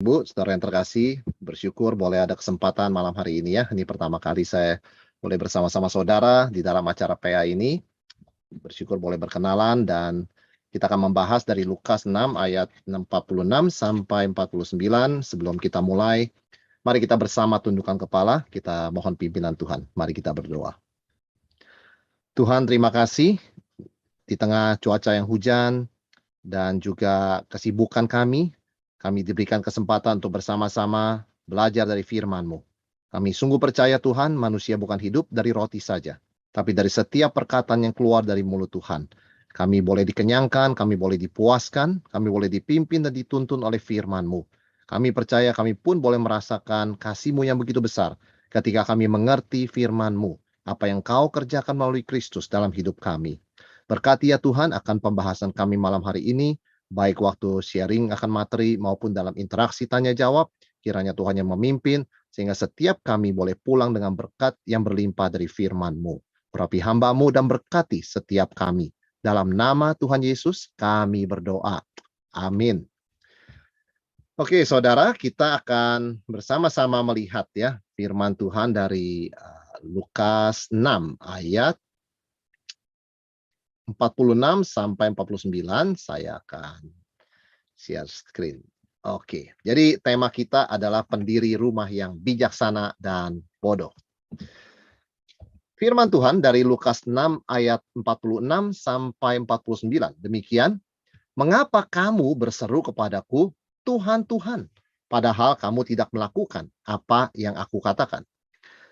Ibu, saudara yang terkasih, bersyukur boleh ada kesempatan malam hari ini ya. Ini pertama kali saya boleh bersama-sama saudara di dalam acara PA ini. Bersyukur boleh berkenalan dan kita akan membahas dari Lukas 6 ayat 46 sampai 49. Sebelum kita mulai, mari kita bersama tundukkan kepala, kita mohon pimpinan Tuhan. Mari kita berdoa. Tuhan, terima kasih di tengah cuaca yang hujan dan juga kesibukan kami diberikan kesempatan untuk bersama-sama belajar dari firman-Mu. Kami sungguh percaya Tuhan, manusia bukan hidup dari roti saja, tapi dari setiap perkataan yang keluar dari mulut Tuhan. Kami boleh dikenyangkan, kami boleh dipuaskan, kami boleh dipimpin dan dituntun oleh firman-Mu. Kami percaya kami pun boleh merasakan kasih-Mu yang begitu besar ketika kami mengerti firman-Mu, apa yang Kau kerjakan melalui Kristus dalam hidup kami. Berkati ya Tuhan akan pembahasan kami malam hari ini, baik waktu sharing akan materi maupun dalam interaksi tanya jawab, kiranya Tuhan yang memimpin, sehingga setiap kami boleh pulang dengan berkat yang berlimpah dari firman-Mu. Urapi hamba-Mu dan berkati setiap kami. Dalam nama Tuhan Yesus kami berdoa. Amin. Oke saudara, kita akan bersama-sama melihat ya firman Tuhan dari Lukas 6 ayat 46 sampai 49, saya akan share screen. Oke, jadi tema kita adalah pendiri rumah yang bijaksana dan bodoh. Firman Tuhan dari Lukas 6 ayat 46 sampai 49. Demikian, mengapa kamu berseru kepadaku, Tuhan, Tuhan, padahal kamu tidak melakukan apa yang aku katakan.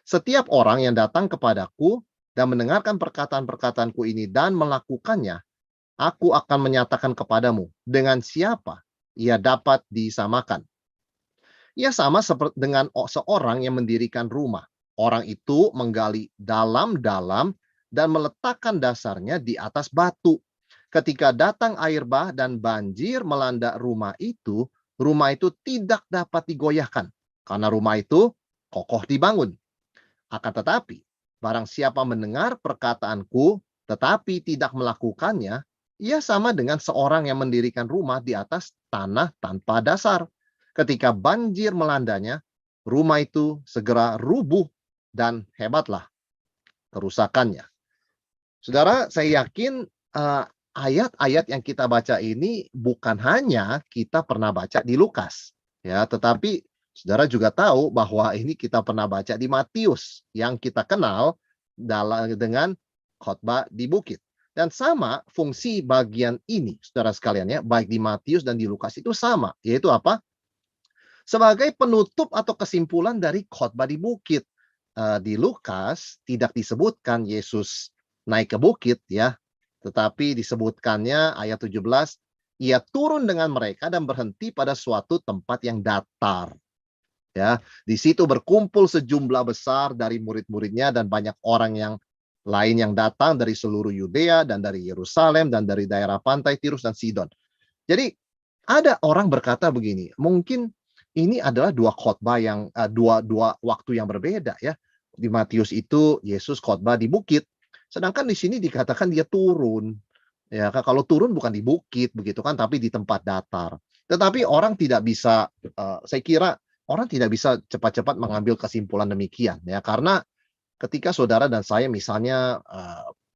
Setiap orang yang datang kepadaku dan mendengarkan perkataan-perkataanku ini dan melakukannya, aku akan menyatakan kepadamu dengan siapa ia dapat disamakan. Ia sama seperti dengan seorang yang mendirikan rumah. Orang itu menggali dalam-dalam dan meletakkan dasarnya di atas batu. Ketika datang air bah dan banjir melanda rumah itu tidak dapat digoyahkan karena rumah itu kokoh dibangun. Akan tetapi, barang siapa mendengar perkataanku tetapi tidak melakukannya, ia sama dengan seorang yang mendirikan rumah di atas tanah tanpa dasar. Ketika banjir melandanya, rumah itu segera rubuh dan hebatlah kerusakannya. Saudara, saya yakin ayat-ayat yang kita baca ini bukan hanya kita pernah baca di Lukas, ya, tetapi saudara juga tahu bahwa ini kita pernah baca di Matius yang kita kenal dengan khotbah di bukit. Dan sama fungsi bagian ini, saudara sekalian ya, baik di Matius dan di Lukas itu sama, yaitu apa? Sebagai penutup atau kesimpulan dari khotbah di bukit. Di Lukas tidak disebutkan Yesus naik ke bukit ya, tetapi disebutkannya ayat 17, ia turun dengan mereka dan berhenti pada suatu tempat yang datar. Ya, di situ berkumpul sejumlah besar dari murid-muridnya dan banyak orang yang lain yang datang dari seluruh Yudea dan dari Yerusalem dan dari daerah pantai Tirus dan Sidon. Jadi ada orang berkata begini, mungkin ini adalah dua khotbah yang dua waktu yang berbeda ya. Di Matius itu Yesus khotbah di bukit, sedangkan di sini dikatakan dia turun. Ya, kalau turun bukan di bukit begitu kan, tapi di tempat datar. Tetapi orang tidak bisa, saya kira orang tidak bisa cepat-cepat mengambil kesimpulan demikian ya, karena ketika saudara dan saya misalnya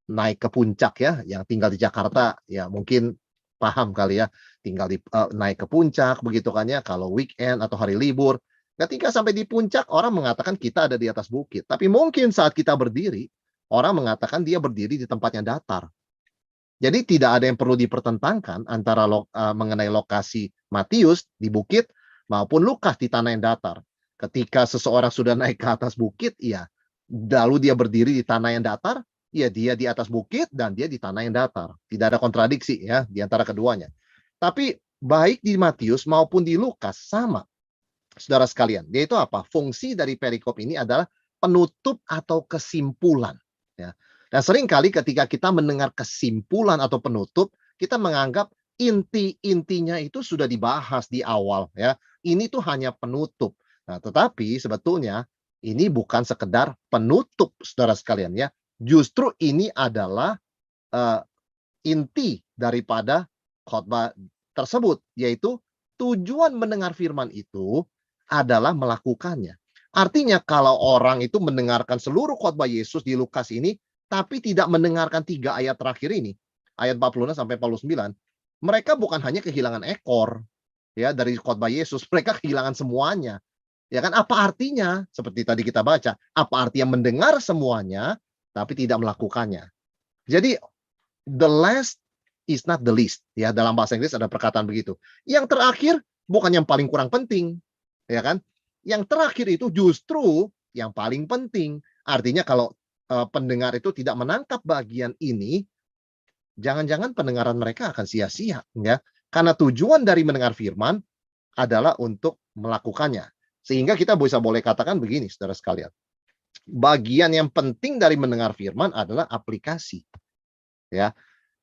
naik ke puncak ya, yang tinggal di Jakarta ya mungkin paham kali ya, tinggal naik ke puncak begitu kan ya, kalau weekend atau hari libur, ketika sampai di puncak orang mengatakan kita ada di atas bukit, tapi mungkin saat kita berdiri, orang mengatakan dia berdiri di tempat yang datar. Jadi tidak ada yang perlu dipertentangkan antara mengenai lokasi Matius di bukit maupun Lukas di tanah yang datar. Ketika seseorang sudah naik ke atas bukit, ya, lalu dia berdiri di tanah yang datar, ya dia di atas bukit dan dia di tanah yang datar. Tidak ada kontradiksi ya di antara keduanya. Tapi baik di Matius maupun di Lukas sama, saudara sekalian. Yaitu apa? Fungsi dari perikop ini adalah penutup atau kesimpulan. Ya. Dan seringkali ketika kita mendengar kesimpulan atau penutup, kita menganggap inti-intinya itu sudah dibahas di awal ya. Ini tuh hanya penutup. Nah, tetapi sebetulnya ini bukan sekedar penutup, saudara sekalian ya. Justru ini adalah inti daripada khotbah tersebut, yaitu Tujuan mendengar firman itu adalah melakukannya. Artinya kalau orang itu mendengarkan seluruh khotbah Yesus di Lukas ini, tapi tidak mendengarkan 3 ayat terakhir ini, ayat 46 sampai 49, mereka bukan hanya kehilangan ekor ya dari khotbah Yesus, mereka kehilangan semuanya. Ya kan, apa artinya? Seperti tadi kita baca, apa artinya mendengar semuanya tapi tidak melakukannya. Jadi the last is not the least. Ya, dalam bahasa Inggris ada perkataan begitu. Yang terakhir bukan yang paling kurang penting, ya kan? Yang terakhir itu justru yang paling penting. Artinya kalau pendengar itu tidak menangkap bagian ini, jangan-jangan pendengaran mereka akan sia-sia, ya. Karena tujuan dari mendengar firman adalah untuk melakukannya. Sehingga kita bisa boleh katakan begini, saudara sekalian. Bagian yang penting dari mendengar firman adalah aplikasi. Ya,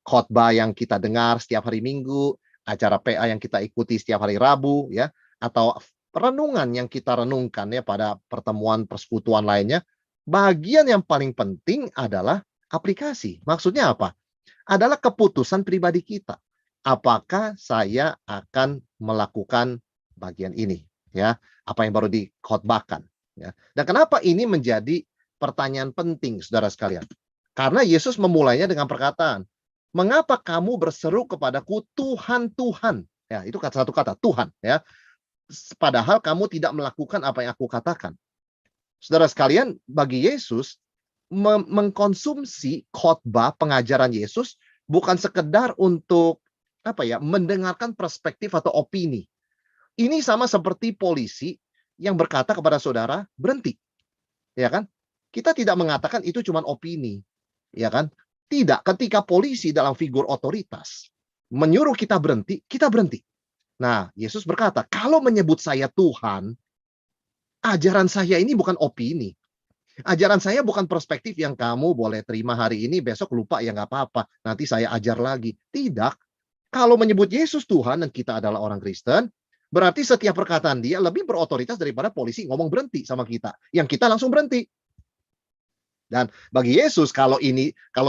khotbah yang kita dengar setiap hari Minggu, acara PA yang kita ikuti setiap hari Rabu, ya, atau renungan yang kita renungkan ya pada pertemuan persekutuan lainnya, bagian yang paling penting adalah aplikasi. Maksudnya apa? Adalah keputusan pribadi kita. Apakah saya akan melakukan bagian ini, ya, apa yang baru dikhotbahkan, ya. Dan kenapa ini menjadi pertanyaan penting, saudara sekalian? Karena Yesus memulainya dengan perkataan, "Mengapa kamu berseru kepadaku, Tuhan, Tuhan?" Ya, itu satu kata, Tuhan, ya. Padahal kamu tidak melakukan apa yang aku katakan. Saudara sekalian, bagi Yesus, mengkonsumsi khotbah pengajaran Yesus bukan sekedar untuk mendengarkan perspektif atau opini. Ini sama seperti polisi yang berkata kepada saudara, berhenti. Ya kan? Kita tidak mengatakan itu cuma opini. Ya kan? Tidak, ketika polisi dalam figur otoritas menyuruh kita berhenti, kita berhenti. Nah, Yesus berkata, kalau menyebut saya Tuhan, ajaran saya ini bukan opini. Ajaran saya bukan perspektif yang kamu boleh terima hari ini, besok lupa ya nggak apa-apa. Nanti saya ajar lagi. Tidak. Kalau menyebut Yesus Tuhan dan kita adalah orang Kristen, berarti setiap perkataan dia lebih berotoritas daripada polisi ngomong berhenti sama kita. Yang kita langsung berhenti. Dan bagi Yesus, kalau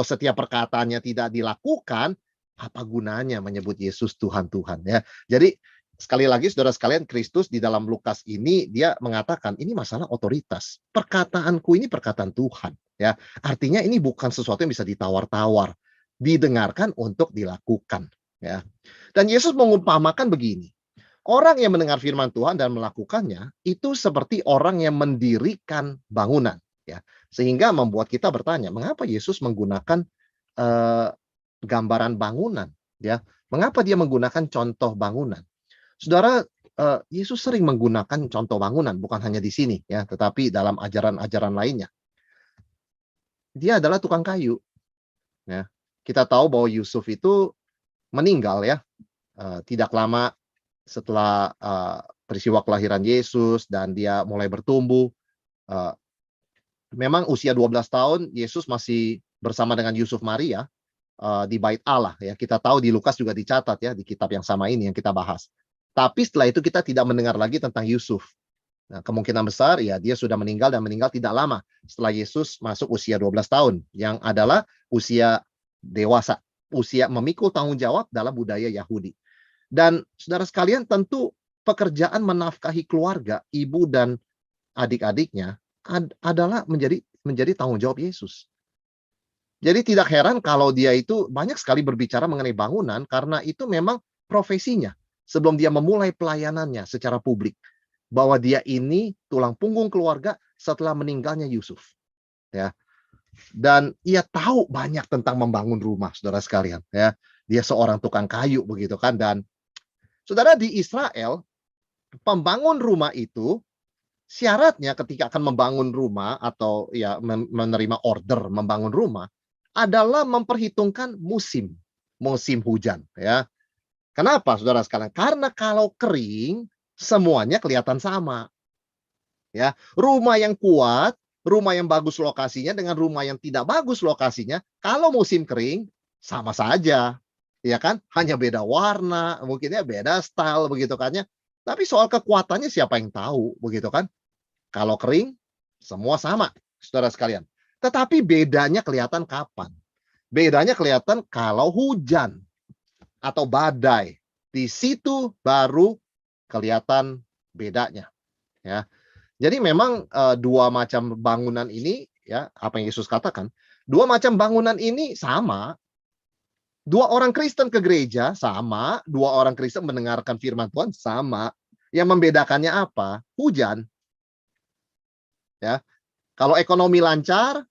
setiap perkataannya tidak dilakukan, apa gunanya menyebut Yesus Tuhan Tuhan, ya. Jadi sekali lagi saudara sekalian, Kristus di dalam Lukas ini dia mengatakan ini masalah otoritas. Perkataanku ini perkataan Tuhan, ya. Artinya ini bukan sesuatu yang bisa ditawar-tawar, didengarkan untuk dilakukan, ya. Dan Yesus mengumpamakan begini. Orang yang mendengar firman Tuhan dan melakukannya itu seperti orang yang mendirikan bangunan, ya. Sehingga membuat kita bertanya, mengapa Yesus menggunakan gambaran bangunan, ya? Mengapa dia menggunakan contoh bangunan? Saudara, Yesus sering menggunakan contoh bangunan, bukan hanya di sini, ya, tetapi dalam ajaran-ajaran lainnya. Dia adalah tukang kayu, ya. Kita tahu bahwa Yusuf itu meninggal, ya, tidak lama setelah peristiwa kelahiran Yesus dan dia mulai bertumbuh. Memang usia 12 tahun Yesus masih bersama dengan Yusuf Maria di bait Allah, ya. Kita tahu di Lukas juga dicatat ya di kitab yang sama ini yang kita bahas. Tapi setelah itu kita tidak mendengar lagi tentang Yusuf. Nah, kemungkinan besar ya dia sudah meninggal dan meninggal tidak lama setelah Yesus masuk usia 12 tahun yang adalah usia dewasa, usia memikul tanggung jawab dalam budaya Yahudi. Dan saudara sekalian, tentu pekerjaan menafkahi keluarga, ibu dan adik-adiknya adalah menjadi tanggung jawab Yesus. Jadi tidak heran kalau dia itu banyak sekali berbicara mengenai bangunan karena itu memang profesinya sebelum dia memulai pelayanannya secara publik. Bahwa dia ini tulang punggung keluarga setelah meninggalnya Yusuf. Ya. Dan ia tahu banyak tentang membangun rumah, saudara sekalian. Ya. Dia seorang tukang kayu begitu kan. Dan saudara, di Israel, pembangun rumah itu syaratnya ketika akan membangun rumah atau ya menerima order membangun rumah adalah memperhitungkan musim hujan, ya. Kenapa, saudara sekalian? Karena kalau kering semuanya kelihatan sama. Ya, rumah yang kuat, rumah yang bagus lokasinya dengan rumah yang tidak bagus lokasinya, kalau musim kering sama saja. Ya kan? Hanya beda warna, mungkinnya beda style begitu kan ya. Tapi soal kekuatannya siapa yang tahu, begitu kan? Kalau kering semua sama, saudara sekalian. Tetapi bedanya kelihatan kapan? Bedanya kelihatan kalau hujan atau badai. Di situ baru kelihatan bedanya, ya. Jadi memang, dua macam bangunan ini ya, apa yang Yesus katakan, dua macam bangunan ini sama, dua orang Kristen ke gereja sama, dua orang Kristen mendengarkan firman Tuhan sama. Yang membedakannya apa? Hujan, ya. Kalau ekonomi lancar,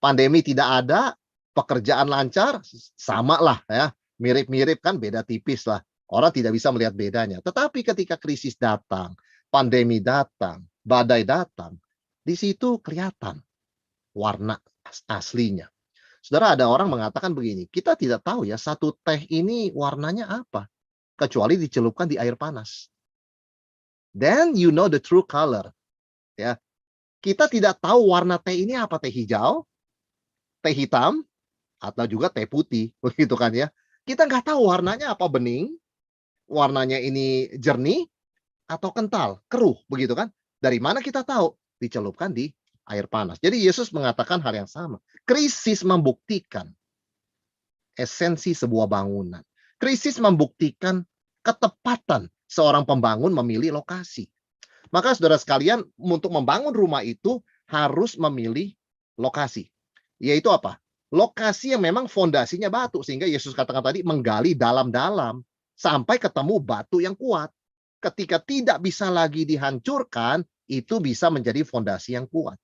pandemi tidak ada, pekerjaan lancar, sama lah ya, mirip-mirip kan, beda tipis lah. Orang tidak bisa melihat bedanya. Tetapi ketika krisis datang, pandemi datang, badai datang, di situ kelihatan warna aslinya. Saudara, ada orang mengatakan begini, kita tidak tahu ya satu teh ini warnanya apa, kecuali dicelupkan di air panas. Then you know the true color. Ya, kita tidak tahu warna teh ini apa, teh hijau, teh hitam, atau juga teh putih, begitu kan ya. Kita nggak tahu warnanya apa, bening, warnanya ini jernih, atau kental, keruh, begitu kan. Dari mana kita tahu? Dicelupkan di air panas. Jadi Yesus mengatakan hal yang sama. Krisis membuktikan esensi sebuah bangunan. Krisis membuktikan ketepatan seorang pembangun memilih lokasi. Maka saudara sekalian, untuk membangun rumah itu harus memilih lokasi. Yaitu apa? Lokasi yang memang fondasinya batu. Sehingga Yesus katakan tadi, menggali dalam-dalam sampai ketemu batu yang kuat. Ketika tidak bisa lagi dihancurkan, itu bisa menjadi fondasi yang kuat.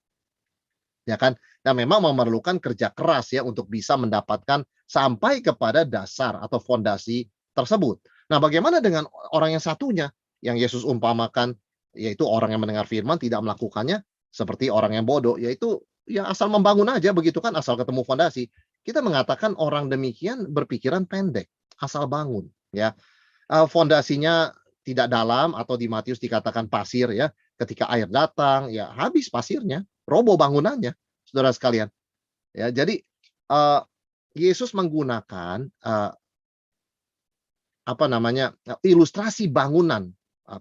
Ya kan? Dan memang memerlukan kerja keras ya untuk bisa mendapatkan sampai kepada dasar atau fondasi tersebut. Nah, bagaimana dengan orang yang satunya yang Yesus umpamakan, yaitu orang yang mendengar firman tidak melakukannya, seperti orang yang bodoh, yaitu ya asal membangun aja begitu kan, asal ketemu fondasi. Kita mengatakan orang demikian berpikiran pendek, asal bangun ya. Fondasinya tidak dalam, atau di Matius dikatakan pasir ya. Ketika air datang ya habis pasirnya, roboh bangunannya, saudara sekalian. Ya, jadi Yesus menggunakan ilustrasi bangunan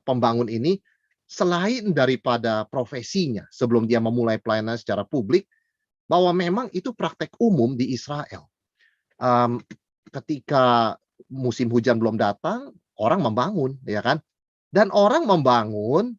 pembangun ini selain daripada profesinya sebelum dia memulai pelayanan secara publik, bahwa memang itu praktek umum di Israel. Ketika musim hujan belum datang, orang membangun, ya kan? Dan orang membangun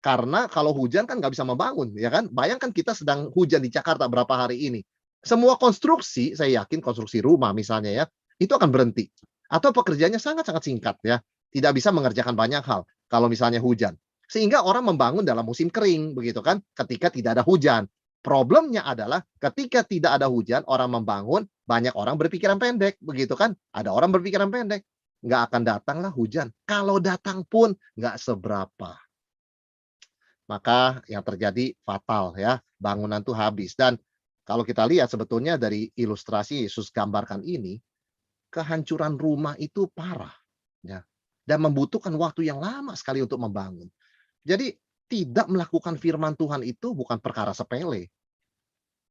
karena kalau hujan kan nggak bisa membangun, ya kan? Bayangkan kita sedang hujan di Jakarta berapa hari ini. Semua konstruksi, saya yakin konstruksi rumah misalnya ya, itu akan berhenti. Atau pekerjaannya sangat-sangat singkat ya. Tidak bisa mengerjakan banyak hal kalau misalnya hujan. Sehingga orang membangun dalam musim kering, begitu kan? Ketika tidak ada hujan. Problemnya adalah ketika tidak ada hujan, orang membangun, banyak orang berpikiran pendek, begitu kan? Ada orang berpikiran pendek. Nggak akan datanglah hujan. Kalau datang pun nggak seberapa. Maka yang terjadi fatal ya, bangunan itu habis. Dan kalau kita lihat sebetulnya dari ilustrasi Yesus gambarkan ini, kehancuran rumah itu parah ya, dan membutuhkan waktu yang lama sekali untuk membangun. Jadi tidak melakukan firman Tuhan itu bukan perkara sepele.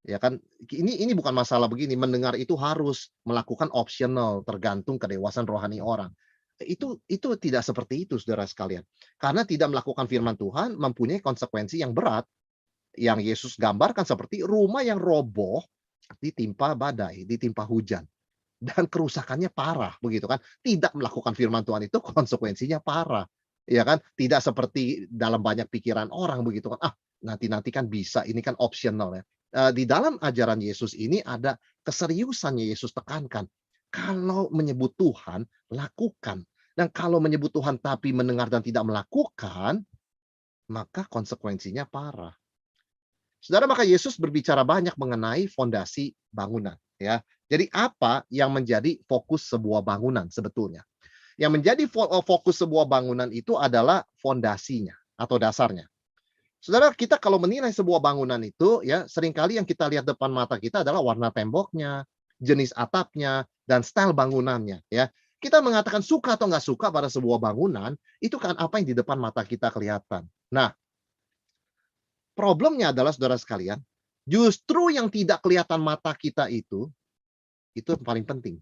Ya kan, ini bukan masalah begini, mendengar itu harus, melakukan optional, tergantung kedewasaan rohani orang. Itu tidak seperti itu saudara sekalian. Karena tidak melakukan firman Tuhan mempunyai konsekuensi yang berat. Yang Yesus gambarkan seperti rumah yang roboh ditimpa badai, ditimpa hujan. Dan kerusakannya parah, begitu kan. Tidak melakukan firman Tuhan itu konsekuensinya parah. Ya kan, tidak seperti dalam banyak pikiran orang begitu kan. Nanti kan bisa, ini kan optional ya. Di dalam ajaran Yesus ini ada keseriusannya. Yesus tekankan, kalau menyebut Tuhan, lakukan. Dan kalau menyebut Tuhan tapi mendengar dan tidak melakukan, maka konsekuensinya parah. Saudara, maka Yesus berbicara banyak mengenai fondasi bangunan. Ya, jadi apa yang menjadi fokus sebuah bangunan sebetulnya? Yang menjadi fokus sebuah bangunan itu adalah fondasinya atau dasarnya. Saudara, kita kalau menilai sebuah bangunan itu ya, seringkali yang kita lihat depan mata kita adalah warna temboknya, jenis atapnya, dan style bangunannya ya. Kita mengatakan suka atau nggak suka pada sebuah bangunan, itu kan apa yang di depan mata kita kelihatan. Nah, problemnya adalah saudara sekalian, justru yang tidak kelihatan mata kita itu yang paling penting.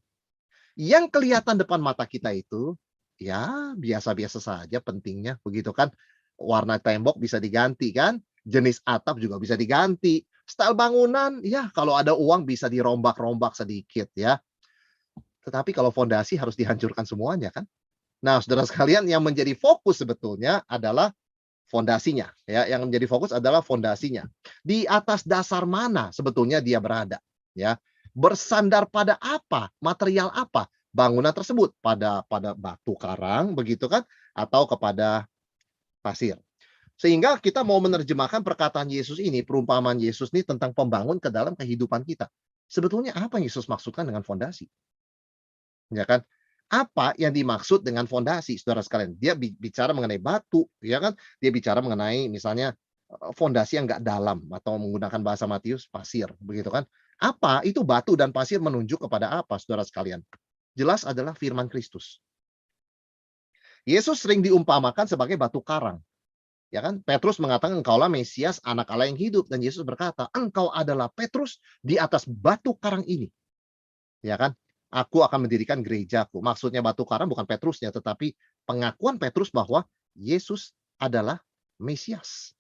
Yang kelihatan depan mata kita itu, ya biasa-biasa saja pentingnya, begitu kan. Warna tembok bisa diganti kan, jenis atap juga bisa diganti. Style bangunan, ya kalau ada uang bisa dirombak-rombak sedikit ya. Tetapi kalau fondasi harus dihancurkan semuanya kan. Nah, saudara sekalian, yang menjadi fokus sebetulnya adalah fondasinya, ya. Yang menjadi fokus adalah fondasinya. Di atas dasar mana sebetulnya dia berada, ya. Bersandar pada apa? Material apa bangunan tersebut? Pada batu karang begitu kan, atau kepada pasir. Sehingga kita mau menerjemahkan perkataan Yesus ini, perumpamaan Yesus ini tentang pembangun ke dalam kehidupan kita. Sebetulnya apa yang Yesus maksudkan dengan fondasi? Ya kan? Apa yang dimaksud dengan fondasi, saudara sekalian? Dia bicara mengenai batu, ya kan? Dia bicara mengenai misalnya fondasi yang nggak dalam atau menggunakan bahasa Matius pasir, begitu kan? Apa itu batu dan pasir menunjuk kepada apa, saudara sekalian? Jelas adalah firman Kristus. Yesus sering diumpamakan sebagai batu karang. Ya kan? Petrus mengatakan engkaulah Mesias, anak Allah yang hidup, dan Yesus berkata, engkau adalah Petrus di atas batu karang ini. Ya kan? Aku akan mendirikan gerejaku. Maksudnya batu karang bukan Petrusnya, tetapi pengakuan Petrus bahwa Yesus adalah Mesias.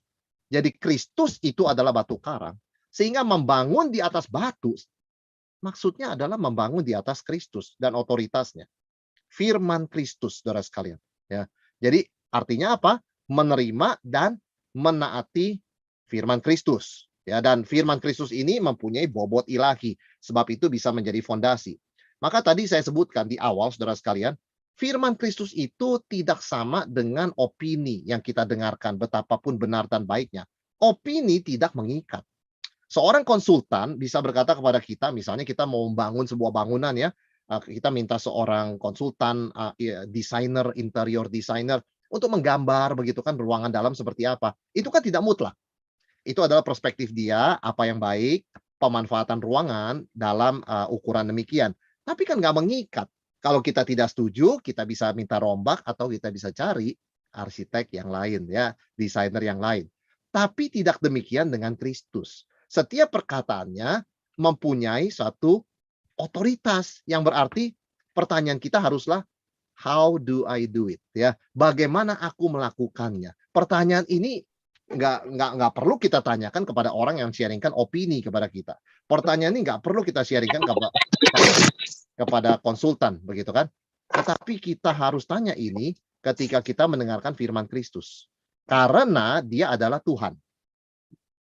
Jadi Kristus itu adalah batu karang, sehingga membangun di atas batu maksudnya adalah membangun di atas Kristus dan otoritasnya. Firman Kristus, saudara sekalian. Ya. Jadi artinya apa? Menerima dan menaati firman Kristus. Ya, dan firman Kristus ini mempunyai bobot ilahi. Sebab itu bisa menjadi fondasi. Maka tadi saya sebutkan di awal, saudara sekalian, firman Kristus itu tidak sama dengan opini yang kita dengarkan, betapapun benar dan baiknya. Opini tidak mengikat. Seorang konsultan bisa berkata kepada kita, misalnya kita mau membangun sebuah bangunan ya, kita minta seorang konsultan, desainer, interior designer untuk menggambar begitu kan ruangan dalam seperti apa. Itu kan tidak mutlak. Itu adalah perspektif dia, apa yang baik, pemanfaatan ruangan dalam ukuran demikian. Tapi kan nggak mengikat. Kalau kita tidak setuju, kita bisa minta rombak atau kita bisa cari arsitek yang lain ya, desainer yang lain. Tapi tidak demikian dengan Kristus. Setiap perkataannya mempunyai satu otoritas yang berarti pertanyaan kita haruslah how do I do it ya, bagaimana aku melakukannya. Pertanyaan ini nggak perlu kita tanyakan kepada orang yang sharingkan opini kepada kita. Pertanyaan ini nggak perlu kita sharingkan kepada konsultan begitu kan. Tetapi kita harus tanya ini ketika kita mendengarkan firman Kristus. Karena dia adalah Tuhan.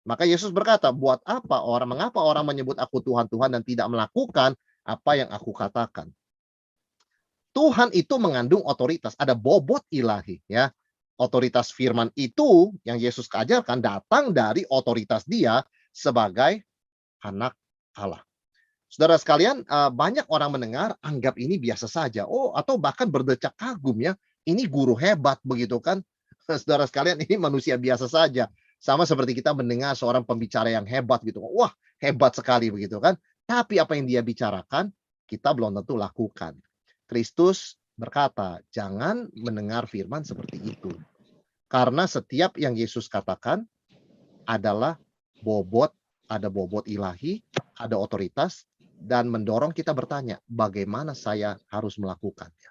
Maka Yesus berkata, mengapa orang menyebut aku Tuhan, Tuhan dan tidak melakukan apa yang aku katakan. Tuhan itu mengandung otoritas, ada bobot ilahi ya. Otoritas firman itu yang Yesus ajarkan datang dari otoritas dia sebagai anak Allah. Saudara sekalian, banyak orang mendengar anggap ini biasa saja. Oh, atau bahkan berdecak kagum ya. Ini guru hebat begitu kan. Saudara sekalian, ini manusia biasa saja. Sama seperti kita mendengar seorang pembicara yang hebat gitu. Wah, hebat sekali begitu kan. Tapi apa yang dia bicarakan, kita belum tentu lakukan. Kristus berkata, jangan mendengar firman seperti itu. Karena setiap yang Yesus katakan adalah ada bobot ilahi, ada otoritas, dan mendorong kita bertanya, bagaimana saya harus melakukannya.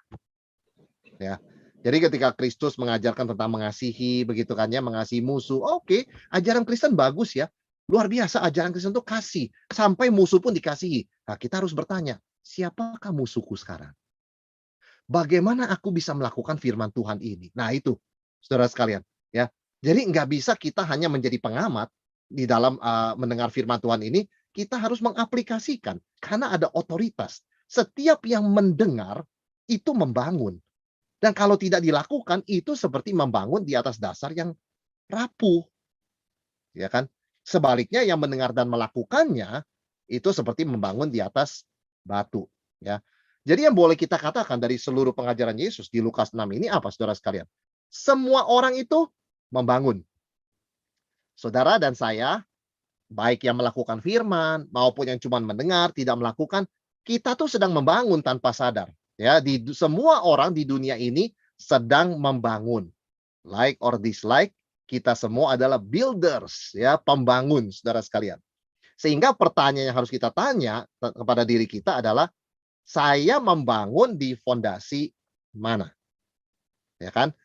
Ya. Jadi ketika Kristus mengajarkan tentang mengasihi, begitu kan ya, mengasihi musuh, oke, ajaran Kristen bagus ya. Luar biasa ajaran Kristen itu kasih, sampai musuh pun dikasihi. Nah, kita harus bertanya, siapakah musuhku sekarang? Bagaimana aku bisa melakukan firman Tuhan ini? Nah, itu, saudara sekalian, ya. Jadi nggak bisa kita hanya menjadi pengamat di dalam mendengar firman Tuhan ini, kita harus mengaplikasikan karena ada otoritas. Setiap yang mendengar itu membangun. Dan kalau tidak dilakukan, itu seperti membangun di atas dasar yang rapuh. Ya kan? Sebaliknya yang mendengar dan melakukannya, itu seperti membangun di atas batu. Ya. Jadi yang boleh kita katakan dari seluruh pengajaran Yesus di Lukas 6 ini apa, saudara sekalian? Semua orang itu membangun. Saudara dan saya, baik yang melakukan firman, maupun yang cuma mendengar, tidak melakukan, kita tuh sedang membangun tanpa sadar. Ya, semua orang di dunia ini sedang membangun. Like or dislike, kita semua adalah builders, ya, pembangun, saudara sekalian. Sehingga pertanyaan yang harus kita tanya kepada diri kita adalah, saya membangun di fondasi mana? Ya kan?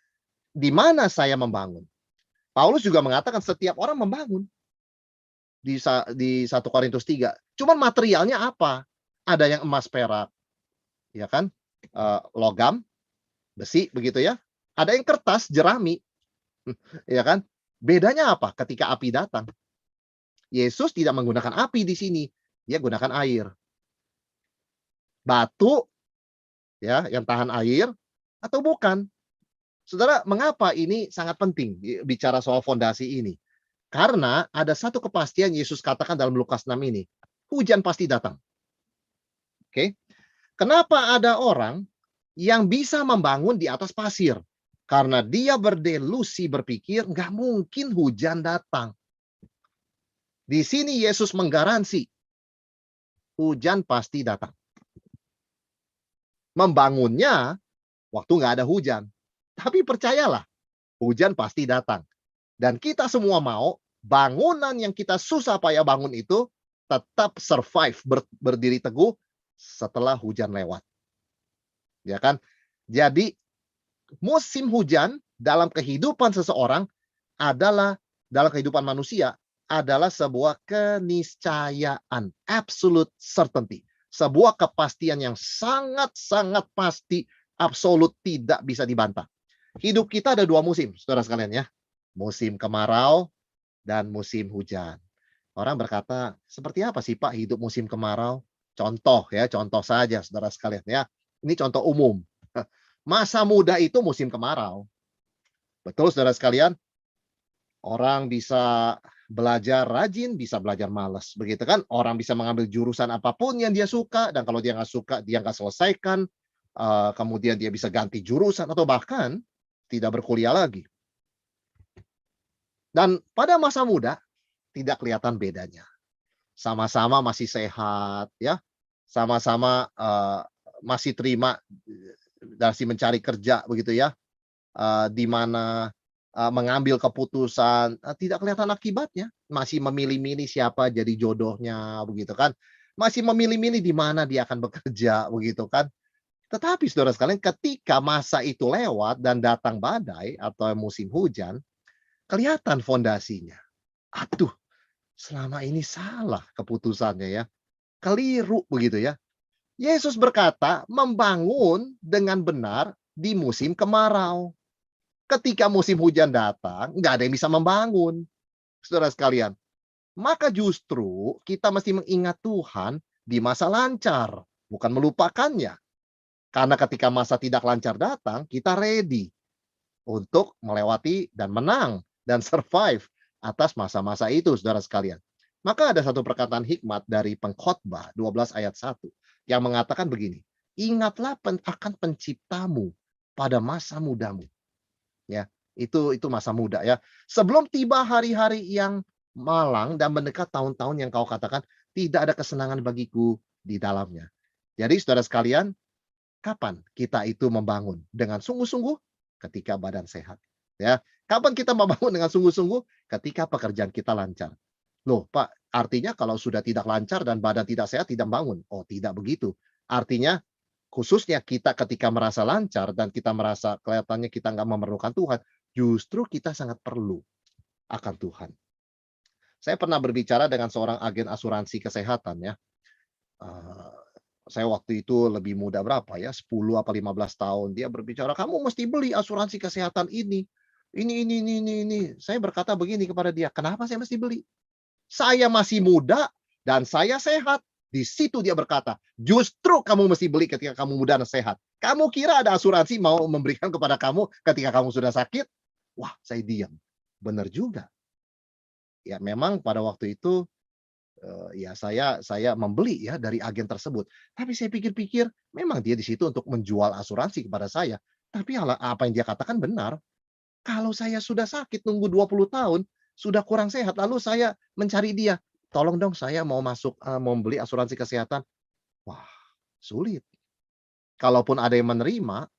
Di mana saya membangun? Paulus juga mengatakan setiap orang membangun. Di 1 Korintus 3. Cuman materialnya apa? Ada yang emas perak, ya kan? Logam, besi begitu ya. Ada yang kertas, jerami, ya kan? Bedanya apa? Ketika api datang, Yesus tidak menggunakan api di sini, dia gunakan air. Batu ya yang tahan air atau bukan? Saudara, mengapa ini sangat penting bicara soal fondasi ini? Karena ada satu kepastian Yesus katakan dalam Lukas 6 ini, hujan pasti datang. Oke. Kenapa ada orang yang bisa membangun di atas pasir? Karena dia berdelusi berpikir nggak mungkin hujan datang. Di sini Yesus menggaransi hujan pasti datang. Membangunnya waktu nggak ada hujan. Tapi percayalah, hujan pasti datang. Dan kita semua mau bangunan yang kita susah payah bangun itu tetap survive, berdiri teguh setelah hujan lewat. Ya kan? Jadi musim hujan dalam kehidupan seseorang adalah dalam kehidupan manusia adalah sebuah keniscayaan, absolute certainty. Sebuah kepastian yang sangat-sangat pasti, absolut, tidak bisa dibantah. Hidup kita ada dua musim, saudara sekalian ya. Musim kemarau dan musim hujan. Orang berkata, seperti apa sih Pak hidup musim kemarau? Contoh ya, contoh saja saudara sekalian ya. Ini contoh umum. Masa muda itu musim kemarau. Betul saudara sekalian? Orang bisa belajar rajin, bisa belajar malas. Begitu kan? Orang bisa mengambil jurusan apapun yang dia suka, dan kalau dia nggak suka, dia nggak selesaikan. Kemudian dia bisa ganti jurusan, atau bahkan tidak berkuliah lagi. Dan pada masa muda, tidak kelihatan bedanya. Sama-sama masih sehat, ya. Sama-sama masih terima dari mencari kerja, begitu ya. Di mana mengambil keputusan, tidak kelihatan akibatnya. Masih memilih-milih siapa jadi jodohnya, begitu kan. Masih memilih-milih di mana dia akan bekerja, begitu kan. Tetapi saudara sekalian, ketika masa itu lewat dan datang badai atau musim hujan, kelihatan fondasinya. Aduh, selama ini salah keputusannya ya. Keliru begitu ya. Yesus berkata, membangun dengan benar di musim kemarau. Ketika musim hujan datang, nggak ada yang bisa membangun. Saudara sekalian, maka justru kita mesti mengingat Tuhan di masa lancar, bukan melupakannya. Karena ketika masa tidak lancar datang, kita ready untuk melewati dan menang dan survive atas masa-masa itu, saudara sekalian. Maka ada satu perkataan hikmat dari Pengkhotbah 12 ayat 1 yang mengatakan begini, ingatlah akan penciptamu pada masa mudamu. Ya, itu masa muda ya. Sebelum tiba hari-hari yang malang dan mendekat tahun-tahun yang kau katakan tidak ada kesenangan bagiku di dalamnya. Jadi saudara sekalian, kapan kita itu membangun dengan sungguh-sungguh? Ketika badan sehat. Ya, kapan kita membangun dengan sungguh-sungguh? Ketika pekerjaan kita lancar. Loh, Pak, artinya kalau sudah tidak lancar dan badan tidak sehat tidak bangun. Oh, tidak begitu. Artinya khususnya kita ketika merasa lancar dan kita merasa kelihatannya kita nggak memerlukan Tuhan, justru kita sangat perlu akan Tuhan. Saya pernah berbicara dengan seorang agen asuransi kesehatan ya. Eh, saya waktu itu lebih muda berapa ya, 10 apa 15 tahun. Dia berbicara, kamu mesti beli asuransi kesehatan ini. Ini. Saya berkata begini kepada dia, kenapa saya mesti beli? Saya masih muda dan saya sehat. Di situ dia berkata, justru kamu mesti beli ketika kamu muda dan sehat. Kamu kira ada asuransi mau memberikan kepada kamu ketika kamu sudah sakit? Wah, saya diam. Benar juga. Ya, memang pada waktu itu ya saya membeli ya dari agen tersebut. Tapi saya pikir-pikir, memang dia di situ untuk menjual asuransi kepada saya. Tapi apa yang dia katakan benar. Kalau saya sudah sakit nunggu 20 tahun, sudah kurang sehat, lalu saya mencari dia, "Tolong dong saya mau masuk, mau beli asuransi kesehatan." Wah, sulit. Kalaupun ada yang menerima,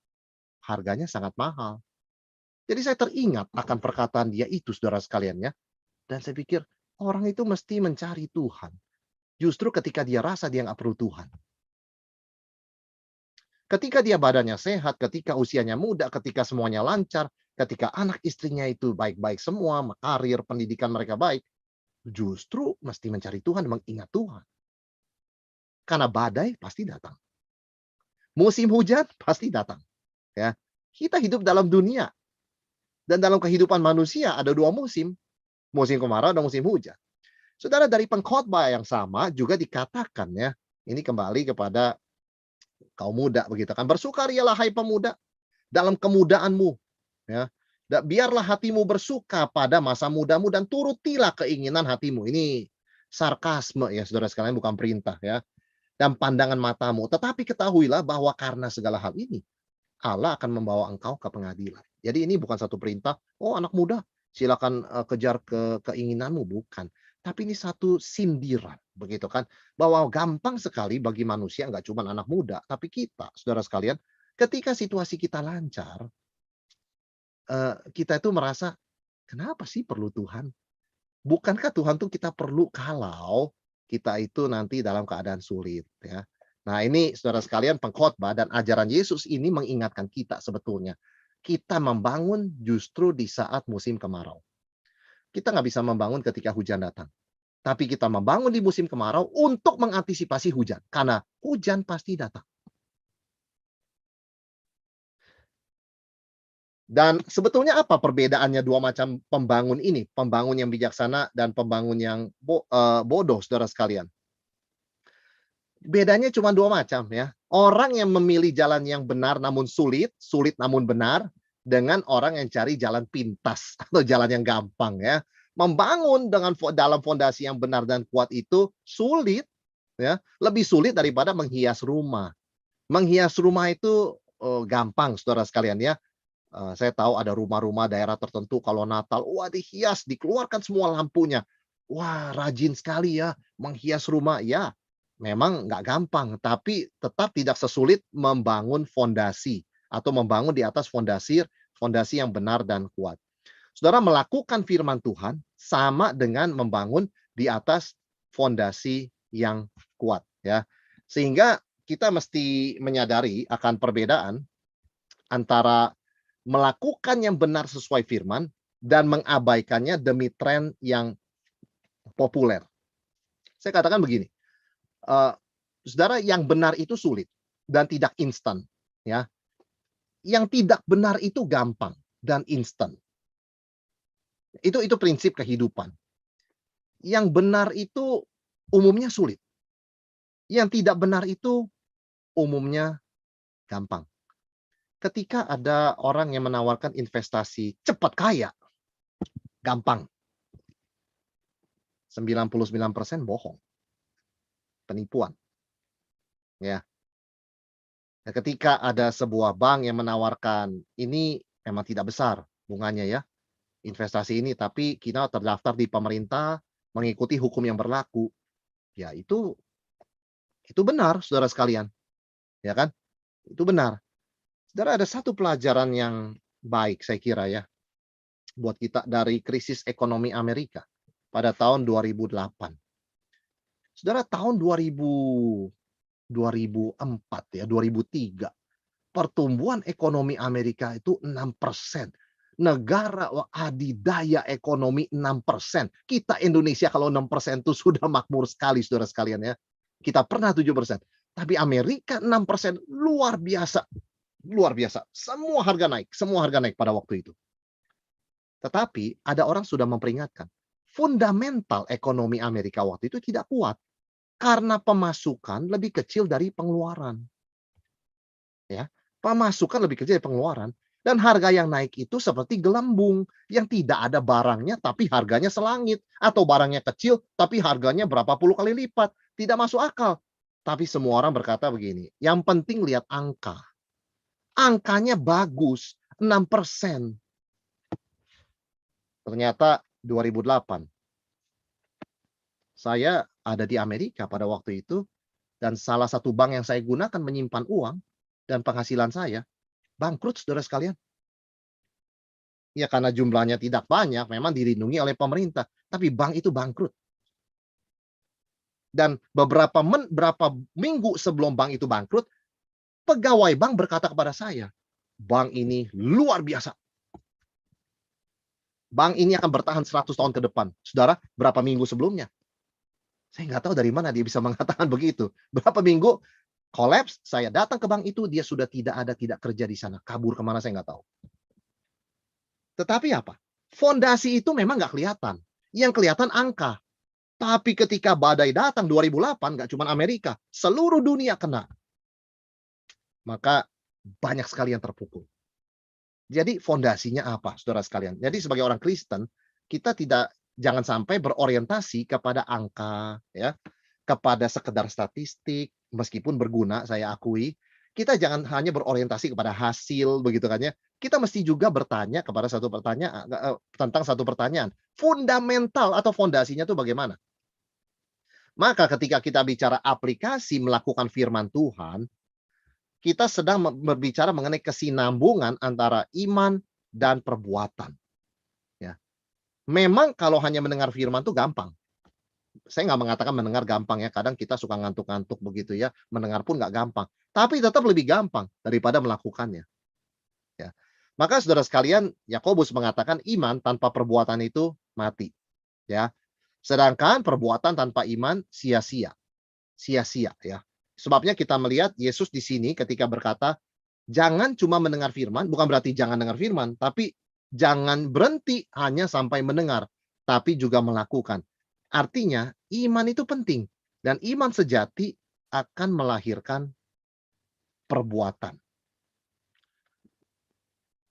harganya sangat mahal. Jadi saya teringat akan perkataan dia itu, saudara sekalian ya, dan saya pikir, orang itu mesti mencari Tuhan. Justru ketika dia rasa dia nggak perlu Tuhan. Ketika dia badannya sehat, ketika usianya muda, ketika semuanya lancar, ketika anak istrinya itu baik-baik semua, karir, pendidikan mereka baik, justru mesti mencari Tuhan, mengingat Tuhan. Karena badai pasti datang. Musim hujan pasti datang. Ya. Kita hidup dalam dunia. Dan dalam kehidupan manusia ada dua musim. Musim kemarau dan musim hujan. Saudara, dari pengkhotbah yang sama juga dikatakan ya. Ini kembali kepada kaum muda begitu kan. Bersukarialah hai pemuda dalam kemudaanmu. Ya. Biarlah hatimu bersuka pada masa mudamu dan turutilah keinginan hatimu. Ini sarkasme ya saudara sekalian, bukan perintah ya. Dan pandangan matamu. Tetapi ketahuilah bahwa karena segala hal ini, Allah akan membawa engkau ke pengadilan. Jadi ini bukan satu perintah, oh anak muda silakan kejar keinginanmu, bukan. Tapi ini satu sindiran, begitu kan. Bahwa gampang sekali bagi manusia, nggak cuma anak muda, tapi kita, saudara sekalian, ketika situasi kita lancar, kita itu merasa, kenapa sih perlu Tuhan? Bukankah Tuhan tuh kita perlu kalau kita itu nanti dalam keadaan sulit ya. Nah ini saudara sekalian, pengkhotbah dan ajaran Yesus ini mengingatkan kita sebetulnya. Kita membangun justru di saat musim kemarau. Kita nggak bisa membangun ketika hujan datang. Tapi kita membangun di musim kemarau untuk mengantisipasi hujan. Karena hujan pasti datang. Dan sebetulnya apa perbedaannya dua macam pembangun ini? Pembangun yang bijaksana dan pembangun yang bodoh, saudara sekalian. Bedanya cuma dua macam ya. Orang yang memilih jalan yang benar namun sulit, sulit namun benar, dengan orang yang cari jalan pintas atau jalan yang gampang ya. Membangun dalam fondasi yang benar dan kuat itu sulit ya, lebih sulit daripada menghias rumah. Menghias rumah itu gampang saudara sekalian ya. Saya tahu ada rumah-rumah daerah tertentu kalau Natal, wah dihias, dikeluarkan semua lampunya. Wah rajin sekali ya menghias rumah. Ya, memang nggak gampang, tapi tetap tidak sesulit membangun fondasi atau membangun di atas fondasi yang benar dan kuat. Saudara, melakukan firman Tuhan sama dengan membangun di atas fondasi yang kuat ya. Sehingga kita mesti menyadari akan perbedaan antara melakukan yang benar sesuai firman dan mengabaikannya demi tren yang populer. Saya katakan begini, saudara, yang benar itu sulit dan tidak instan, ya. Yang tidak benar itu gampang dan instan. Itu prinsip kehidupan. Yang benar itu umumnya sulit. Yang tidak benar itu umumnya gampang. Ketika ada orang yang menawarkan investasi cepat kaya, gampang. 99% bohong. Penipuan. Ya. Nah, ketika ada sebuah bank yang menawarkan ini memang tidak besar bunganya ya, investasi ini, tapi kita terdaftar di pemerintah, mengikuti hukum yang berlaku. Ya, itu benar saudara sekalian. Ya kan? Itu benar. Saudara, ada satu pelajaran yang baik saya kira ya buat kita dari krisis ekonomi Amerika pada tahun 2008. Saudara, tahun 2004 ya, 2003, pertumbuhan ekonomi Amerika itu 6%. Negara adidaya ekonomi 6%. Kita Indonesia kalau 6% itu sudah makmur sekali saudara sekalian ya. Kita pernah 7%. Tapi Amerika 6% luar biasa. Luar biasa. Semua harga naik pada waktu itu. Tetapi ada orang sudah memperingatkan, fundamental ekonomi Amerika waktu itu tidak kuat karena pemasukan lebih kecil dari pengeluaran. Ya, pemasukan lebih kecil dari pengeluaran dan harga yang naik itu seperti gelembung yang tidak ada barangnya tapi harganya selangit, atau barangnya kecil tapi harganya berapa puluh kali lipat. Tidak masuk akal. Tapi semua orang berkata begini, yang penting lihat angka. Angkanya bagus, 6%. Ternyata 2008. Saya ada di Amerika pada waktu itu, dan salah satu bank yang saya gunakan menyimpan uang dan penghasilan saya, bangkrut saudara sekalian. Ya karena jumlahnya tidak banyak, memang dilindungi oleh pemerintah. Tapi bank itu bangkrut. Dan beberapa minggu sebelum bank itu bangkrut, pegawai bank berkata kepada saya, bank ini luar biasa. Bank ini akan bertahan 100 tahun ke depan. Saudara, berapa minggu sebelumnya? Saya nggak tahu dari mana dia bisa mengatakan begitu. Berapa minggu Kolaps, saya datang ke bank itu, dia sudah tidak ada, tidak kerja di sana. Kabur kemana saya nggak tahu. Tetapi apa? Fondasi itu memang nggak kelihatan. Yang kelihatan angka. Tapi ketika badai datang 2008, nggak cuma Amerika, seluruh dunia kena. Maka banyak sekali yang terpukul. Jadi fondasinya apa, saudara sekalian? Jadi sebagai orang Kristen, kita jangan sampai berorientasi kepada angka, ya, kepada sekedar statistik, meskipun berguna, saya akui. Kita jangan hanya berorientasi kepada hasil, begitu kan ya. Kita mesti juga bertanya kepada satu pertanyaan tentang satu pertanyaan. Fundamental atau fondasinya itu bagaimana? Maka ketika kita bicara aplikasi melakukan firman Tuhan, kita sedang berbicara mengenai kesinambungan antara iman dan perbuatan. Ya. Memang kalau hanya mendengar firman itu gampang. Saya nggak mengatakan mendengar gampang ya. Kadang kita suka ngantuk-ngantuk begitu ya. Mendengar pun nggak gampang. Tapi tetap lebih gampang daripada melakukannya. Ya. Maka saudara sekalian, Yakobus mengatakan iman tanpa perbuatan itu mati. Ya. Sedangkan perbuatan tanpa iman sia-sia. Sia-sia ya. Sebabnya kita melihat Yesus di sini ketika berkata, jangan cuma mendengar firman, bukan berarti jangan dengar firman, tapi jangan berhenti hanya sampai mendengar, tapi juga melakukan. Artinya, iman itu penting. Dan iman sejati akan melahirkan perbuatan.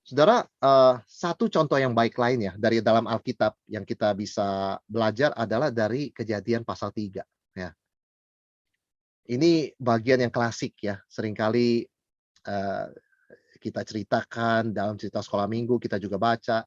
Saudara, satu contoh yang baik lain ya, dari dalam Alkitab yang kita bisa belajar adalah dari Kejadian pasal 3. Ya. Ini bagian yang klasik ya, seringkali kita ceritakan dalam cerita sekolah minggu, kita juga baca.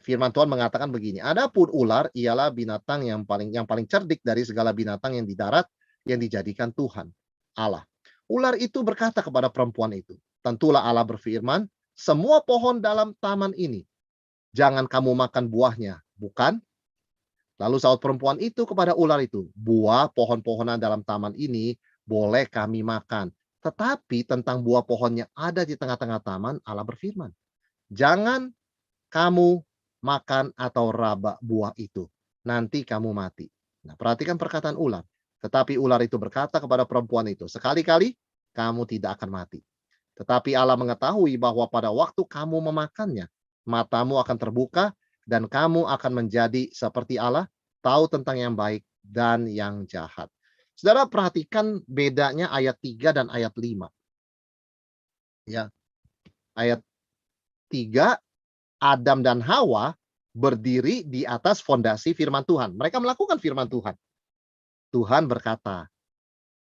Firman Tuhan mengatakan begini, adapun ular ialah binatang yang paling cerdik dari segala binatang yang di darat yang dijadikan Tuhan Allah. Ular itu berkata kepada perempuan itu, tentulah Allah berfirman, semua pohon dalam taman ini jangan kamu makan buahnya, bukan? Lalu saut perempuan itu kepada ular itu, buah pohon-pohonan dalam taman ini boleh kami makan. Tetapi tentang buah pohon yang ada di tengah-tengah taman, Allah berfirman, jangan kamu makan atau raba buah itu. Nanti kamu mati. Nah, perhatikan perkataan ular. Tetapi ular itu berkata kepada perempuan itu, sekali-kali kamu tidak akan mati. Tetapi Allah mengetahui bahwa pada waktu kamu memakannya, matamu akan terbuka dan kamu akan menjadi seperti Allah, tahu tentang yang baik dan yang jahat. Saudara perhatikan bedanya ayat 3 dan ayat 5. Ya. Ayat 3, Adam dan Hawa berdiri di atas fondasi firman Tuhan. Mereka melakukan firman Tuhan. Tuhan berkata,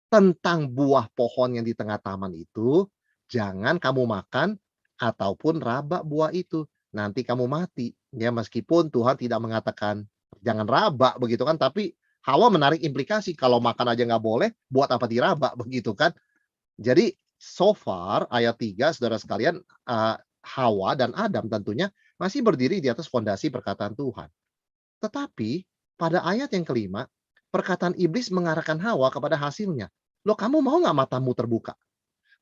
tentang buah pohon yang di tengah taman itu, jangan kamu makan ataupun raba buah itu. Nanti kamu mati. Ya, meskipun Tuhan tidak mengatakan jangan raba begitu kan, tapi Hawa menarik implikasi kalau makan aja nggak boleh, buat apa diraba begitu kan. Jadi so far ayat 3 saudara sekalian, Hawa dan Adam tentunya masih berdiri di atas fondasi perkataan Tuhan. Tetapi pada ayat yang kelima, perkataan iblis mengarahkan Hawa kepada hasilnya. Loh, kamu mau nggak matamu terbuka?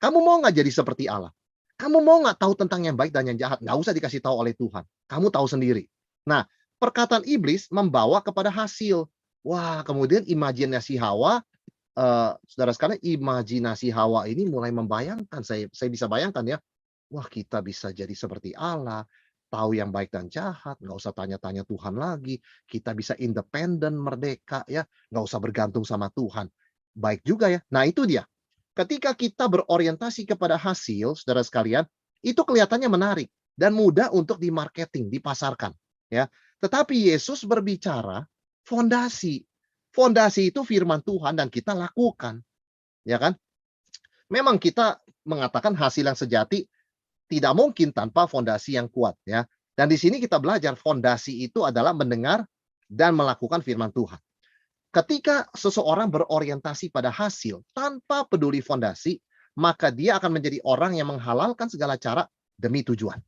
Kamu mau nggak jadi seperti Allah? Kamu mau nggak tahu tentang yang baik dan yang jahat? Nggak usah dikasih tahu oleh Tuhan. Kamu tahu sendiri. Nah, perkataan iblis membawa kepada hasil. Wah, kemudian imajinasi Hawa, saudara sekalian, imajinasi Hawa ini mulai membayangkan, saya bisa bayangkan ya, wah kita bisa jadi seperti Allah, tahu yang baik dan jahat, nggak usah tanya-tanya Tuhan lagi, kita bisa independen, merdeka ya, nggak usah bergantung sama Tuhan. Baik juga ya. Nah itu dia. Ketika kita berorientasi kepada hasil, saudara sekalian, itu kelihatannya menarik dan mudah untuk dimarketing, dipasarkan. Ya. Tetapi Yesus berbicara fondasi. Fondasi itu firman Tuhan dan kita lakukan. Ya kan? Memang kita mengatakan hasil yang sejati tidak mungkin tanpa fondasi yang kuat ya. Dan di sini kita belajar fondasi itu adalah mendengar dan melakukan firman Tuhan. Ketika seseorang berorientasi pada hasil tanpa peduli fondasi, maka dia akan menjadi orang yang menghalalkan segala cara demi tujuan.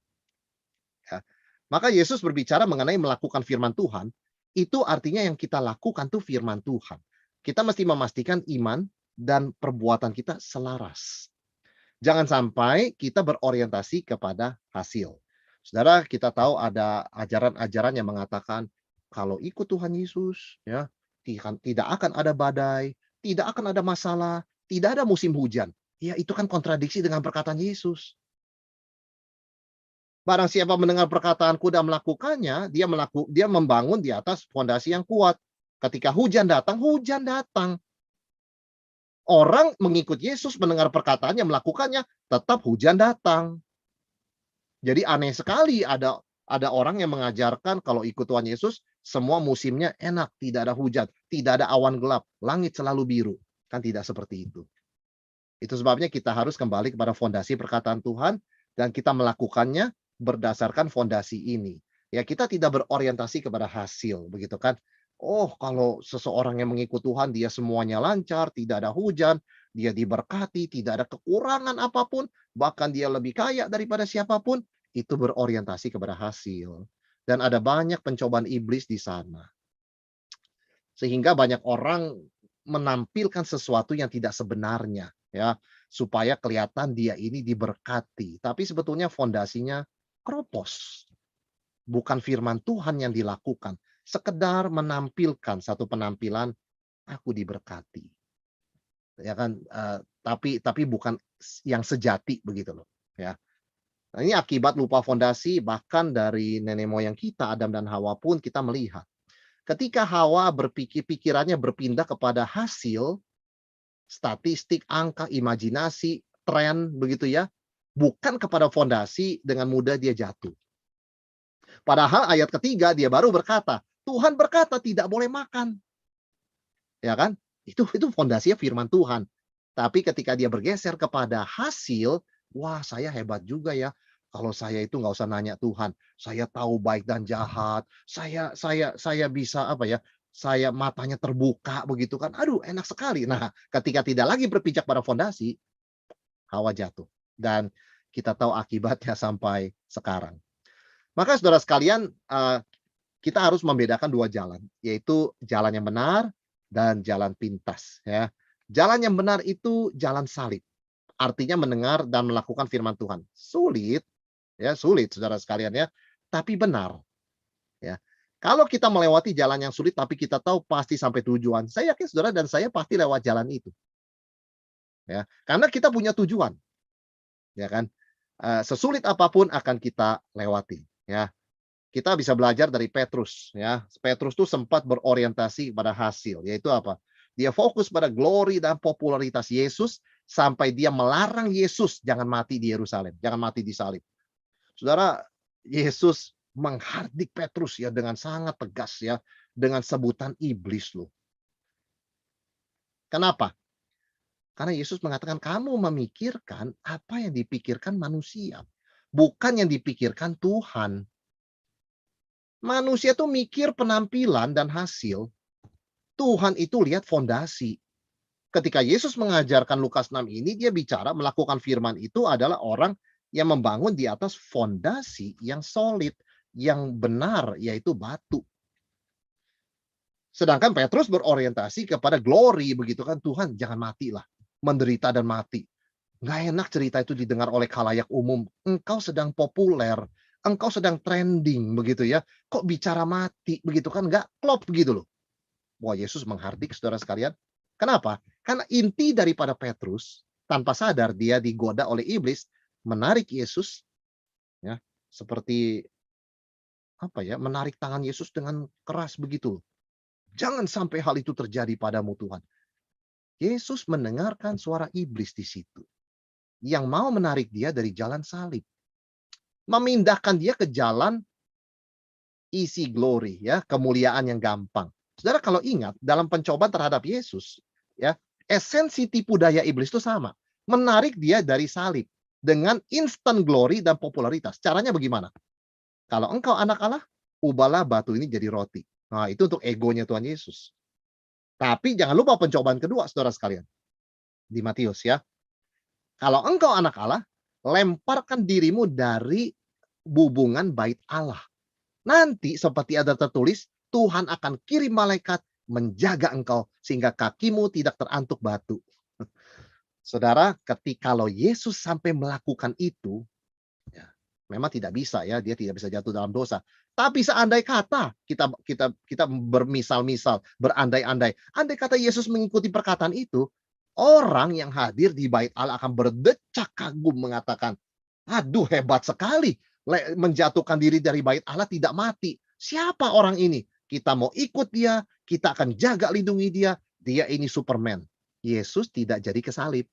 Ya. Maka Yesus berbicara mengenai melakukan firman Tuhan, itu artinya yang kita lakukan tuh firman Tuhan. Kita mesti memastikan iman dan perbuatan kita selaras. Jangan sampai kita berorientasi kepada hasil. Saudara, kita tahu ada ajaran-ajaran yang mengatakan kalau ikut Tuhan Yesus, ya, tidak akan ada badai, tidak akan ada masalah, tidak ada musim hujan. Ya, itu kan kontradiksi dengan perkataan Yesus. Barang siapa mendengar perkataanku dan melakukannya, dia membangun di atas fondasi yang kuat. Ketika hujan datang, hujan datang. Orang mengikut Yesus, mendengar perkataannya, melakukannya, tetap hujan datang. Jadi aneh sekali ada orang yang mengajarkan kalau ikut Tuhan Yesus, semua musimnya enak, tidak ada hujan, tidak ada awan gelap, langit selalu biru. Kan tidak seperti itu. Itu sebabnya kita harus kembali kepada fondasi perkataan Tuhan dan kita melakukannya berdasarkan fondasi ini. Ya, kita tidak berorientasi kepada hasil, begitu kan? Oh, kalau seseorang yang mengikut Tuhan, dia semuanya lancar, tidak ada hujan, dia diberkati, tidak ada kekurangan apapun, bahkan dia lebih kaya daripada siapapun, itu berorientasi kepada hasil. Dan ada banyak pencobaan iblis di sana. Sehingga banyak orang menampilkan sesuatu yang tidak sebenarnya, ya, supaya kelihatan dia ini diberkati. Tapi sebetulnya fondasinya kropos. Bukan firman Tuhan yang dilakukan, sekedar menampilkan satu penampilan, "Aku diberkati." Ya kan, tapi bukan yang sejati begitu loh, ya. Nah, ini akibat lupa fondasi bahkan dari nenek moyang kita, Adam dan Hawa pun kita melihat. Ketika Hawa pikirannya berpindah kepada hasil, statistik, angka, imajinasi, tren begitu ya, bukan kepada fondasi, dengan mudah dia jatuh. Padahal ayat ketiga dia baru berkata, Tuhan berkata tidak boleh makan. Ya kan? Itu fondasinya firman Tuhan. Tapi ketika dia bergeser kepada hasil, wah saya hebat juga ya. Kalau saya itu nggak usah nanya Tuhan, saya tahu baik dan jahat, saya bisa apa ya? Saya matanya terbuka begitu kan. Aduh, enak sekali. Nah, ketika tidak lagi berpijak pada fondasi, Hawa jatuh. Dan kita tahu akibatnya sampai sekarang. Maka saudara sekalian, kita harus membedakan dua jalan, yaitu jalan yang benar dan jalan pintas, ya. Jalan yang benar itu jalan salib, artinya mendengar dan melakukan firman Tuhan. Sulit, ya, sulit saudara sekalian ya, tapi benar, ya. Kalau kita melewati jalan yang sulit tapi kita tahu pasti sampai tujuan, saya yakin saudara dan saya pasti lewat jalan itu, ya. Karena kita punya tujuan, ya kan. Sesulit apapun akan kita lewati, ya. Kita bisa belajar dari Petrus, ya. Petrus tuh sempat berorientasi pada hasil, yaitu apa? Dia fokus pada glory dan popularitas Yesus sampai dia melarang Yesus jangan mati di Yerusalem, jangan mati di salib. Saudara, Yesus menghardik Petrus ya dengan sangat tegas ya, dengan sebutan iblis loh. Kenapa? Karena Yesus mengatakan kamu memikirkan apa yang dipikirkan manusia, bukan yang dipikirkan Tuhan. Manusia tuh mikir penampilan dan hasil. Tuhan itu lihat fondasi. Ketika Yesus mengajarkan Lukas 6 ini, dia bicara melakukan firman itu adalah orang yang membangun di atas fondasi yang solid, yang benar, yaitu batu. Sedangkan Petrus berorientasi kepada glory, begitu kan, Tuhan jangan matilah, menderita dan mati. Nggak enak cerita itu didengar oleh khalayak umum. Engkau sedang populer, engkau sedang trending, begitu ya. Kok bicara mati, begitu kan, nggak klop begitu loh. Wah, Yesus menghardik saudara sekalian. Kenapa? Karena inti daripada Petrus, tanpa sadar dia digoda oleh iblis, menarik Yesus, ya, seperti apa ya, menarik tangan Yesus dengan keras begitu. Jangan sampai hal itu terjadi padamu Tuhan. Yesus mendengarkan suara iblis di situ, yang mau menarik dia dari jalan salib, memindahkan dia ke jalan easy glory, ya, kemuliaan yang gampang. Saudara kalau ingat dalam pencobaan terhadap Yesus, ya, esensi tipu daya iblis itu sama, menarik dia dari salib dengan instant glory dan popularitas. Caranya bagaimana? Kalau engkau anak Allah, ubahlah batu ini jadi roti. Nah, itu untuk egonya Tuhan Yesus. Tapi jangan lupa pencobaan kedua, saudara sekalian. Di Matius ya. Kalau engkau anak Allah, lemparkan dirimu dari bubungan bait Allah. Nanti seperti ada tertulis, Tuhan akan kirim malaikat menjaga engkau sehingga kakimu tidak terantuk batu. Saudara, ketika kalau Yesus sampai melakukan itu, ya, memang tidak bisa ya, dia tidak bisa jatuh dalam dosa. Tapi seandai kata kita bermisal-misal, berandai-andai, andai kata Yesus mengikuti perkataan itu, Orang yang hadir di bait Allah akan berdecak kagum mengatakan, aduh hebat sekali. Menjatuhkan diri dari bait Allah tidak mati. Siapa orang ini? Kita mau ikut dia, kita akan jaga lindungi dia. Dia ini Superman. Yesus tidak jadi kesalib.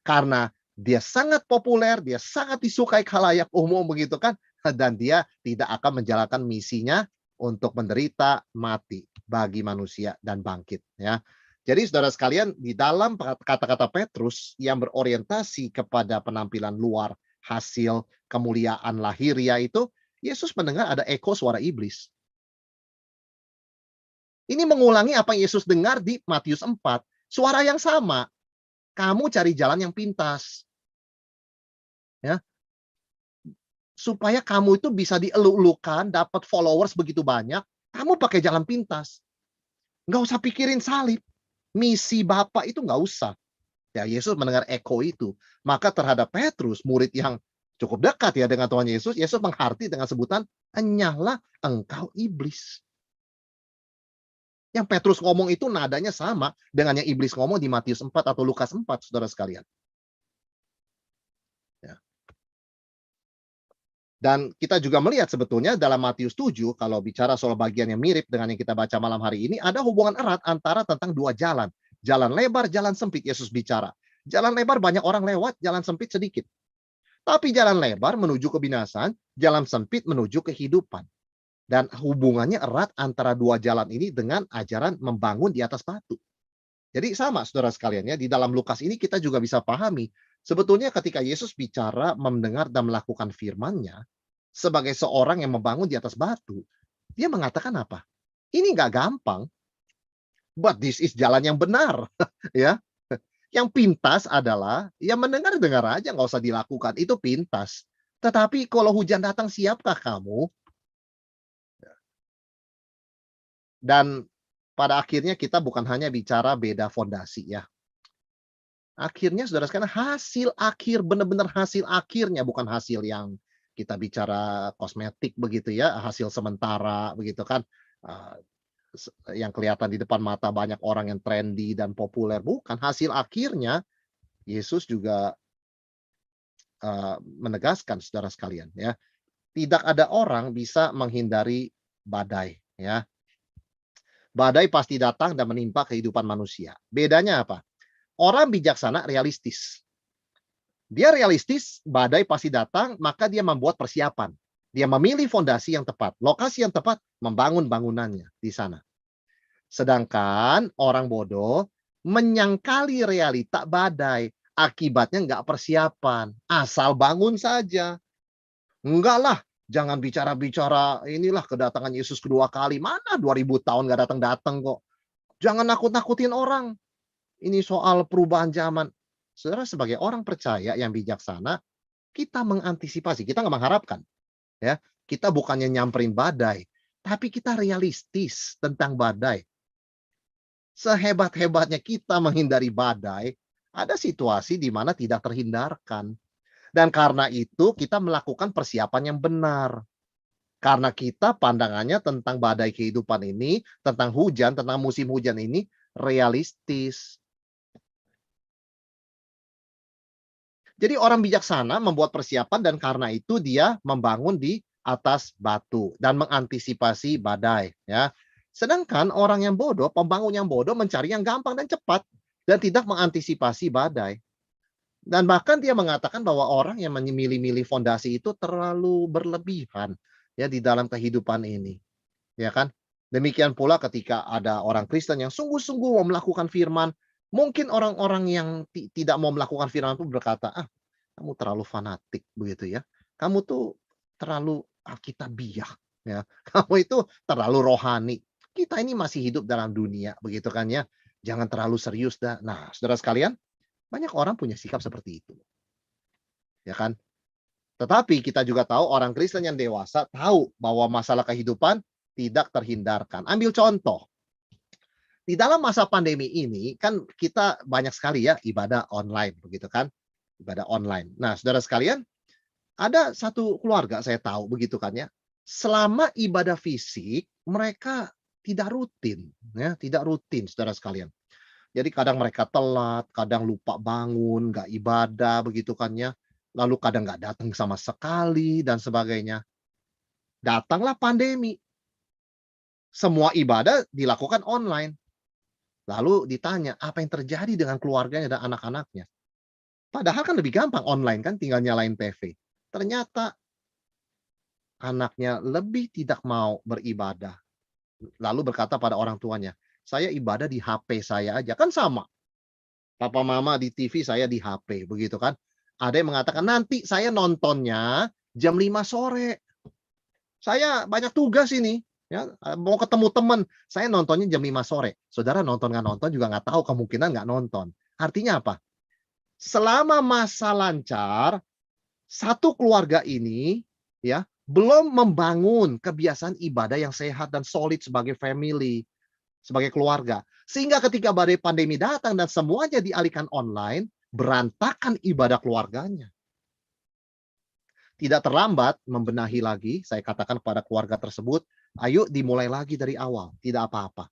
Karena dia sangat populer, dia sangat disukai khalayak umum begitu kan. Dan dia tidak akan menjalankan misinya untuk menderita mati bagi manusia dan bangkit. Ya. Jadi saudara sekalian, di dalam kata-kata Petrus yang berorientasi kepada penampilan luar, hasil kemuliaan lahiriah itu, Yesus mendengar ada eko suara iblis. Ini mengulangi apa yang Yesus dengar di Matius 4. Suara yang sama. Kamu cari jalan yang pintas. Ya, supaya kamu itu bisa dieluk-elukan, dapat followers begitu banyak, kamu pakai jalan pintas. Nggak usah pikirin salib. Misi Bapak itu nggak usah. Ya, Yesus mendengar eko itu. Maka terhadap Petrus, murid yang cukup dekat ya dengan Tuhan Yesus, Yesus mengharti dengan sebutan, "Enyahlah engkau iblis." Yang Petrus ngomong itu nadanya sama dengan yang iblis ngomong di Matius 4 atau Lukas 4, saudara sekalian. Ya. Dan kita juga melihat sebetulnya dalam Matius 7, kalau bicara soal bagian yang mirip dengan yang kita baca malam hari ini, ada hubungan erat antara tentang dua jalan. Jalan lebar, jalan sempit, Yesus bicara. Jalan lebar banyak orang lewat, jalan sempit sedikit. Tapi jalan lebar menuju kebinasan, jalan sempit menuju kehidupan. Dan hubungannya erat antara dua jalan ini dengan ajaran membangun di atas batu. Jadi sama saudara sekalian ya, di dalam Lukas ini kita juga bisa pahami, sebetulnya ketika Yesus bicara, mendengar dan melakukan firman-Nya, sebagai seorang yang membangun di atas batu, dia mengatakan apa? Ini nggak gampang, but this is jalan yang benar. Ya, yang pintas adalah, ya mendengar-dengar aja, nggak usah dilakukan, itu pintas. Tetapi kalau hujan datang, siapkah kamu? Dan pada akhirnya kita bukan hanya bicara beda fondasi ya. Akhirnya saudara sekalian, hasil akhir, benar-benar hasil akhirnya, bukan hasil yang kita bicara kosmetik begitu ya, hasil sementara begitu kan, eee, yang kelihatan di depan mata banyak orang yang trendy dan populer, bukan. Hasil akhirnya Yesus juga, menegaskan saudara sekalian ya, tidak ada orang bisa menghindari badai ya. Badai pasti datang dan menimpa kehidupan manusia. Bedanya apa? Orang bijaksana realistis. Dia realistis, badai pasti datang, maka dia membuat persiapan. Dia memilih fondasi yang tepat, lokasi yang tepat, membangun bangunannya di sana. Sedangkan orang bodoh menyangkali realita badai. Akibatnya nggak persiapan, asal bangun saja. Enggak lah, jangan bicara-bicara inilah kedatangan Yesus kedua kali. Mana 2000 tahun nggak datang-datang kok. Jangan nakut-nakutin orang. Ini soal perubahan zaman. Saudara, sebagai orang percaya yang bijaksana, kita mengantisipasi, kita nggak mengharapkan. Ya, kita bukannya nyamperin badai, tapi kita realistis tentang badai. Sehebat-hebatnya kita menghindari badai, ada situasi di mana tidak terhindarkan. Dan karena itu kita melakukan persiapan yang benar. Karena kita pandangannya tentang badai kehidupan ini, tentang hujan, tentang musim hujan ini realistis. Jadi orang bijaksana membuat persiapan dan karena itu dia membangun di atas batu dan mengantisipasi badai ya. Sedangkan orang yang bodoh, pembangun yang bodoh mencari yang gampang dan cepat dan tidak mengantisipasi badai. Dan bahkan dia mengatakan bahwa orang yang memilih-milih fondasi itu terlalu berlebihan ya di dalam kehidupan ini, ya kan? Demikian pula ketika ada orang Kristen yang sungguh-sungguh mau melakukan firman, mungkin orang-orang yang tidak mau melakukan firman pun berkata, "Ah, kamu terlalu fanatik begitu ya. Kamu tuh terlalu alkitabiah ya. Kamu itu terlalu rohani. Kita ini masih hidup dalam dunia begitu kan ya. Jangan terlalu serius dah." Nah, saudara sekalian, banyak orang punya sikap seperti itu, ya kan? Tetapi kita juga tahu orang Kristen yang dewasa tahu bahwa masalah kehidupan tidak terhindarkan. Ambil contoh, di dalam masa pandemi ini kan kita banyak sekali ya ibadah online begitu kan, ibadah online. Nah, saudara sekalian, ada satu keluarga saya tahu begitu kan ya, selama ibadah fisik mereka tidak rutin ya, tidak rutin saudara sekalian. Jadi kadang mereka telat, kadang lupa bangun, nggak ibadah begitu kan ya. Lalu kadang nggak datang sama sekali dan sebagainya. Datanglah pandemi, semua ibadah dilakukan online. Lalu ditanya, apa yang terjadi dengan keluarganya dan anak-anaknya? Padahal kan lebih gampang online kan, tinggal nyalain TV. Ternyata anaknya lebih tidak mau beribadah. Lalu berkata pada orang tuanya, "Saya ibadah di HP saya aja." Kan sama, papa mama di TV, saya di HP, begitu kan. Ada yang mengatakan, "Nanti saya nontonnya jam 5 sore. Saya banyak tugas ini, ya, mau ketemu teman, saya nontonnya jam 5 sore." Saudara nonton nggak nonton juga nggak tahu, kemungkinan nggak nonton. Artinya apa? Selama masa lancar, satu keluarga ini, ya, belum membangun kebiasaan ibadah yang sehat dan solid sebagai family, sebagai keluarga. Sehingga ketika badai pandemi datang dan semuanya dialihkan online, berantakan ibadah keluarganya. Tidak terlambat membenahi lagi, saya katakan kepada keluarga tersebut, ayo dimulai lagi dari awal, tidak apa-apa.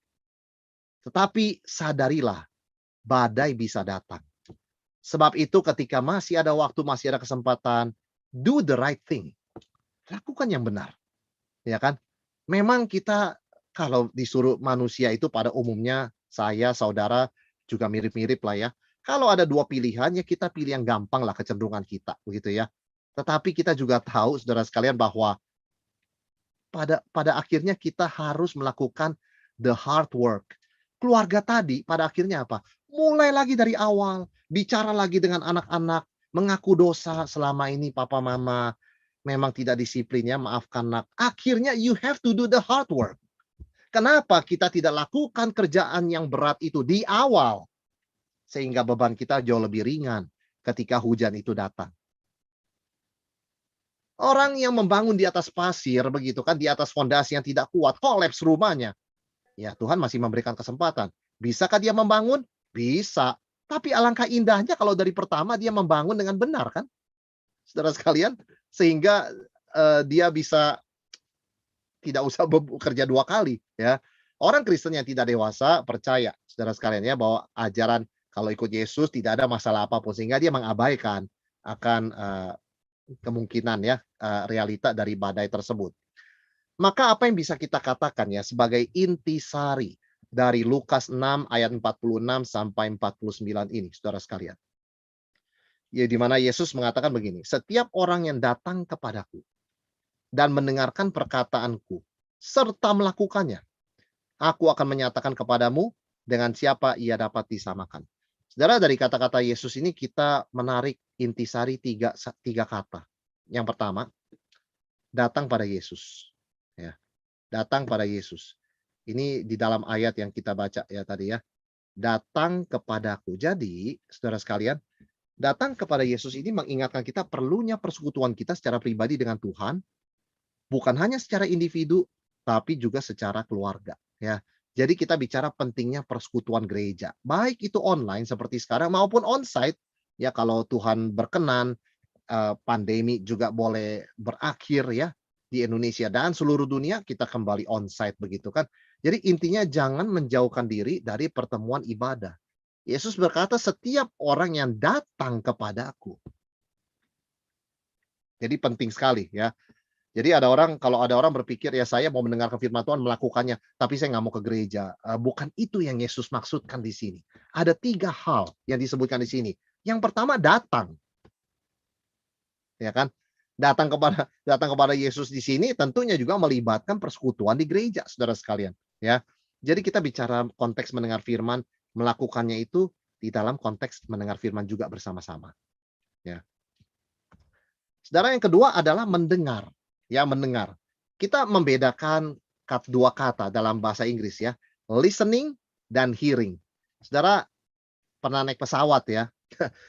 Tetapi sadarilah, badai bisa datang. Sebab itu ketika masih ada waktu, masih ada kesempatan, do the right thing. Lakukan yang benar, ya kan? Memang kita kalau disuruh manusia itu pada umumnya, saya, saudara juga mirip-mirip lah ya. Kalau ada dua pilihan, ya kita pilih yang gampang lah kecenderungan kita, begitu ya. Tetapi kita juga tahu, saudara sekalian, bahwa pada akhirnya kita harus melakukan the hard work. Keluarga tadi pada akhirnya apa? Mulai lagi dari awal, bicara lagi dengan anak-anak, mengaku dosa selama ini papa mama memang tidak disiplin ya, maafkan nak. Akhirnya you have to do the hard work. Kenapa kita tidak lakukan kerjaan yang berat itu di awal? Sehingga beban kita jauh lebih ringan ketika hujan itu datang. Orang yang membangun di atas pasir begitu kan, di atas fondasi yang tidak kuat, kolaps rumahnya. Ya Tuhan masih memberikan kesempatan. Bisakah dia membangun? Bisa. Tapi alangkah indahnya kalau dari pertama dia membangun dengan benar kan, saudara sekalian, sehingga dia bisa tidak usah bekerja dua kali ya. Orang Kristen yang tidak dewasa percaya, saudara sekalian ya, bahwa ajaran kalau ikut Yesus tidak ada masalah apapun, sehingga dia mengabaikan akan kemungkinan ya realita dari badai tersebut. Maka apa yang bisa kita katakan ya sebagai intisari dari Lukas 6 ayat 46 sampai 49 ini, saudara sekalian. Ya, di mana Yesus mengatakan begini, setiap orang yang datang kepadaku dan mendengarkan perkataanku serta melakukannya, aku akan menyatakan kepadamu dengan siapa ia dapat disamakan. Saudara, dari kata-kata Yesus ini kita menarik intisari tiga kata. Yang pertama, datang pada Yesus. Ya, datang pada Yesus. Ini di dalam ayat yang kita baca ya tadi ya. Datang kepadaku. Jadi, saudara sekalian, datang kepada Yesus ini mengingatkan kita perlunya persekutuan kita secara pribadi dengan Tuhan, bukan hanya secara individu, tapi juga secara keluarga. Ya, jadi kita bicara pentingnya persekutuan gereja, baik itu online seperti sekarang maupun onsite. Ya, kalau Tuhan berkenan, pandemi juga boleh berakhir ya di Indonesia dan seluruh dunia, kita kembali onsite begitu kan. Jadi intinya jangan menjauhkan diri dari pertemuan ibadah. Yesus berkata, setiap orang yang datang kepadaku. Jadi penting sekali ya. Jadi kalau ada orang berpikir, ya saya mau mendengarkan firman Tuhan, melakukannya, tapi saya nggak mau ke gereja. Bukan itu yang Yesus maksudkan di sini. Ada 3 hal yang disebutkan di sini. Yang pertama, datang. Ya kan? Datang kepada Yesus di sini tentunya juga melibatkan persekutuan di gereja, saudara sekalian. Ya. Jadi kita bicara konteks mendengar firman, melakukannya itu di dalam konteks mendengar firman juga bersama-sama. Ya. Saudara, yang kedua adalah mendengar. Ya, mendengar. Kita membedakan dua kata dalam bahasa Inggris ya, listening dan hearing. Saudara pernah naik pesawat ya.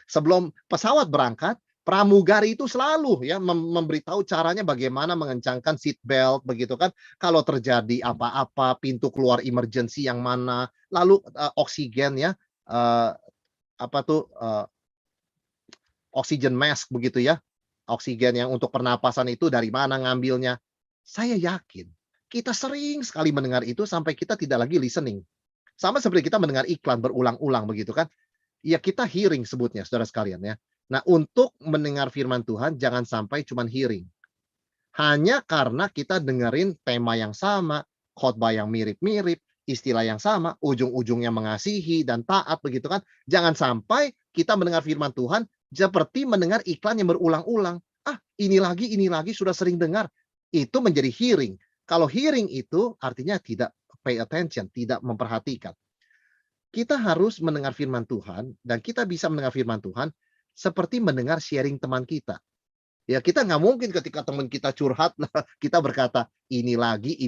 Sebelum pesawat berangkat, pramugari itu selalu ya memberitahu caranya bagaimana mengencangkan seat belt begitu kan. Kalau terjadi apa-apa, pintu keluar emergency yang mana, lalu oksigen ya, apa tuh oxygen mask begitu ya. Oksigen yang untuk pernapasan itu dari mana ngambilnya. Saya yakin kita sering sekali mendengar itu sampai kita tidak lagi listening. Sama seperti kita mendengar iklan berulang-ulang begitu kan. Ya kita hearing sebutnya saudara sekalian ya. Nah untuk mendengar firman Tuhan jangan sampai cuman hearing. Hanya karena kita dengerin tema yang sama, khotbah yang mirip-mirip, istilah yang sama, ujung-ujungnya mengasihi dan taat begitu kan. Jangan sampai kita mendengar firman Tuhan seperti mendengar iklan yang berulang-ulang. Ah, ini lagi sudah sering dengar. Itu menjadi hearing. Kalau hearing itu artinya tidak pay attention, tidak memperhatikan. Kita harus mendengar firman Tuhan dan kita bisa mendengar firman Tuhan seperti mendengar sharing teman kita. Ya kita nggak mungkin ketika teman kita curhat, kita berkata, ini lagi."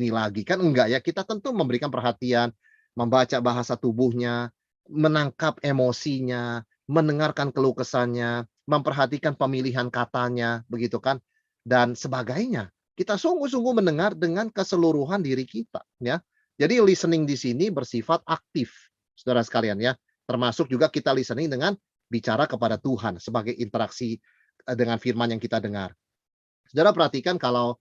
Kan enggak ya, kita tentu memberikan perhatian, membaca bahasa tubuhnya, menangkap emosinya, mendengarkan keluh kesahnya, memperhatikan pemilihan katanya, begitu kan, dan sebagainya. Kita sungguh-sungguh mendengar dengan keseluruhan diri kita, ya. Jadi listening di sini bersifat aktif, saudara sekalian ya. Termasuk juga kita listening dengan bicara kepada Tuhan sebagai interaksi dengan firman yang kita dengar. Saudara perhatikan kalau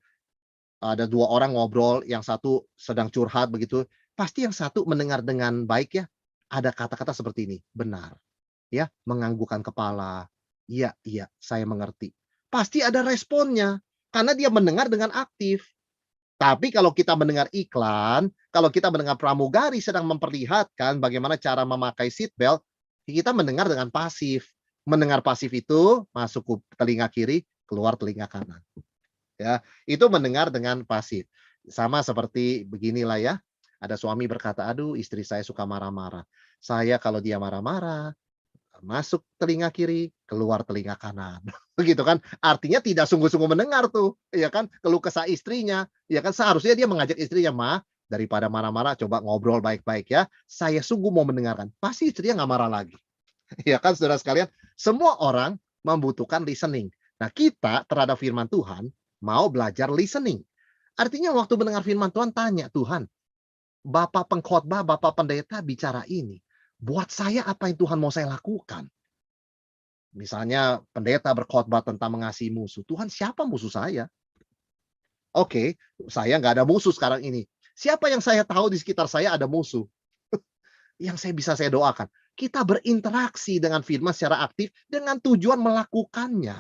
ada 2 orang ngobrol, yang satu sedang curhat begitu, pasti yang satu mendengar dengan baik ya. Ada kata-kata seperti ini, "Benar." Ya, menganggukkan kepala, "Iya iya, saya mengerti." Pasti ada responnya, karena dia mendengar dengan aktif. Tapi kalau kita mendengar iklan, kalau kita mendengar pramugari sedang memperlihatkan bagaimana cara memakai seat belt, kita mendengar dengan pasif. Mendengar pasif itu masuk ke telinga kiri, keluar telinga kanan. Ya, itu mendengar dengan pasif. Sama seperti beginilah ya. Ada suami berkata, "Aduh, istri saya suka marah-marah. Saya kalau dia marah-marah, masuk telinga kiri, keluar telinga kanan." Begitu kan? Artinya tidak sungguh-sungguh mendengar tuh, ya kan? Keluh kesah istrinya, ya kan? Seharusnya dia mengajak istrinya, "Ma, daripada marah-marah coba ngobrol baik-baik ya. Saya sungguh mau mendengarkan." Pasti istrinya nggak marah lagi. Ya kan saudara sekalian? Semua orang membutuhkan listening. Nah, kita terhadap firman Tuhan mau belajar listening. Artinya waktu mendengar firman Tuhan tanya, "Tuhan, Bapak pengkhotbah, Bapak pendeta bicara ini, buat saya apa yang Tuhan mau saya lakukan?" Misalnya pendeta berkhotbah tentang mengasihi musuh. Tuhan, siapa musuh saya? Oke, saya nggak ada musuh sekarang ini. Siapa yang saya tahu di sekitar saya ada musuh? Yang saya doakan. Kita berinteraksi dengan firman secara aktif dengan tujuan melakukannya.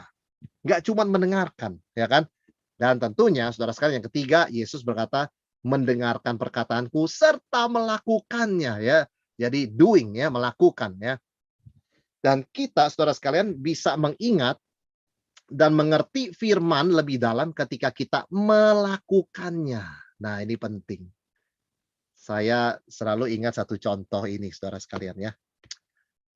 Nggak cuma mendengarkan, ya kan? Dan tentunya, saudara sekalian, yang ketiga, Yesus berkata, mendengarkan perkataanku serta melakukannya, ya. Jadi doing, ya, melakukan, ya. Dan kita, saudara sekalian, bisa mengingat dan mengerti firman lebih dalam ketika kita melakukannya. Nah, ini penting. Saya selalu ingat satu contoh ini, saudara sekalian, ya.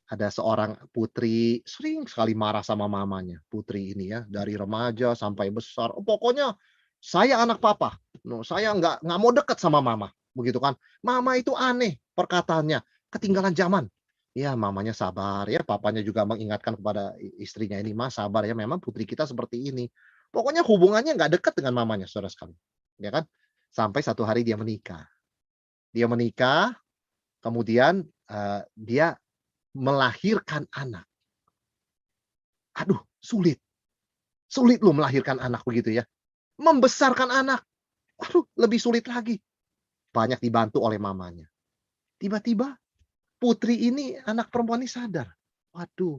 Ada seorang putri sering sekali marah sama mamanya. Putri ini ya, dari remaja sampai besar. "Oh, pokoknya saya anak papa. No, saya nggak mau dekat sama mama." Begitu kan. "Mama itu aneh perkataannya, ketinggalan zaman." Ya, mamanya sabar ya, papanya juga mengingatkan kepada istrinya ini, "Mas, sabar ya, memang putri kita seperti ini." Pokoknya hubungannya nggak dekat dengan mamanya, saudara sekali. Ya kan? Sampai satu hari dia menikah. Dia menikah, kemudian, dia melahirkan anak. Aduh, sulit. Sulit loh melahirkan anak begitu ya. Membesarkan anak, aduh lebih sulit lagi. Banyak dibantu oleh mamanya. Tiba-tiba putri ini, anak perempuan ini sadar. Waduh,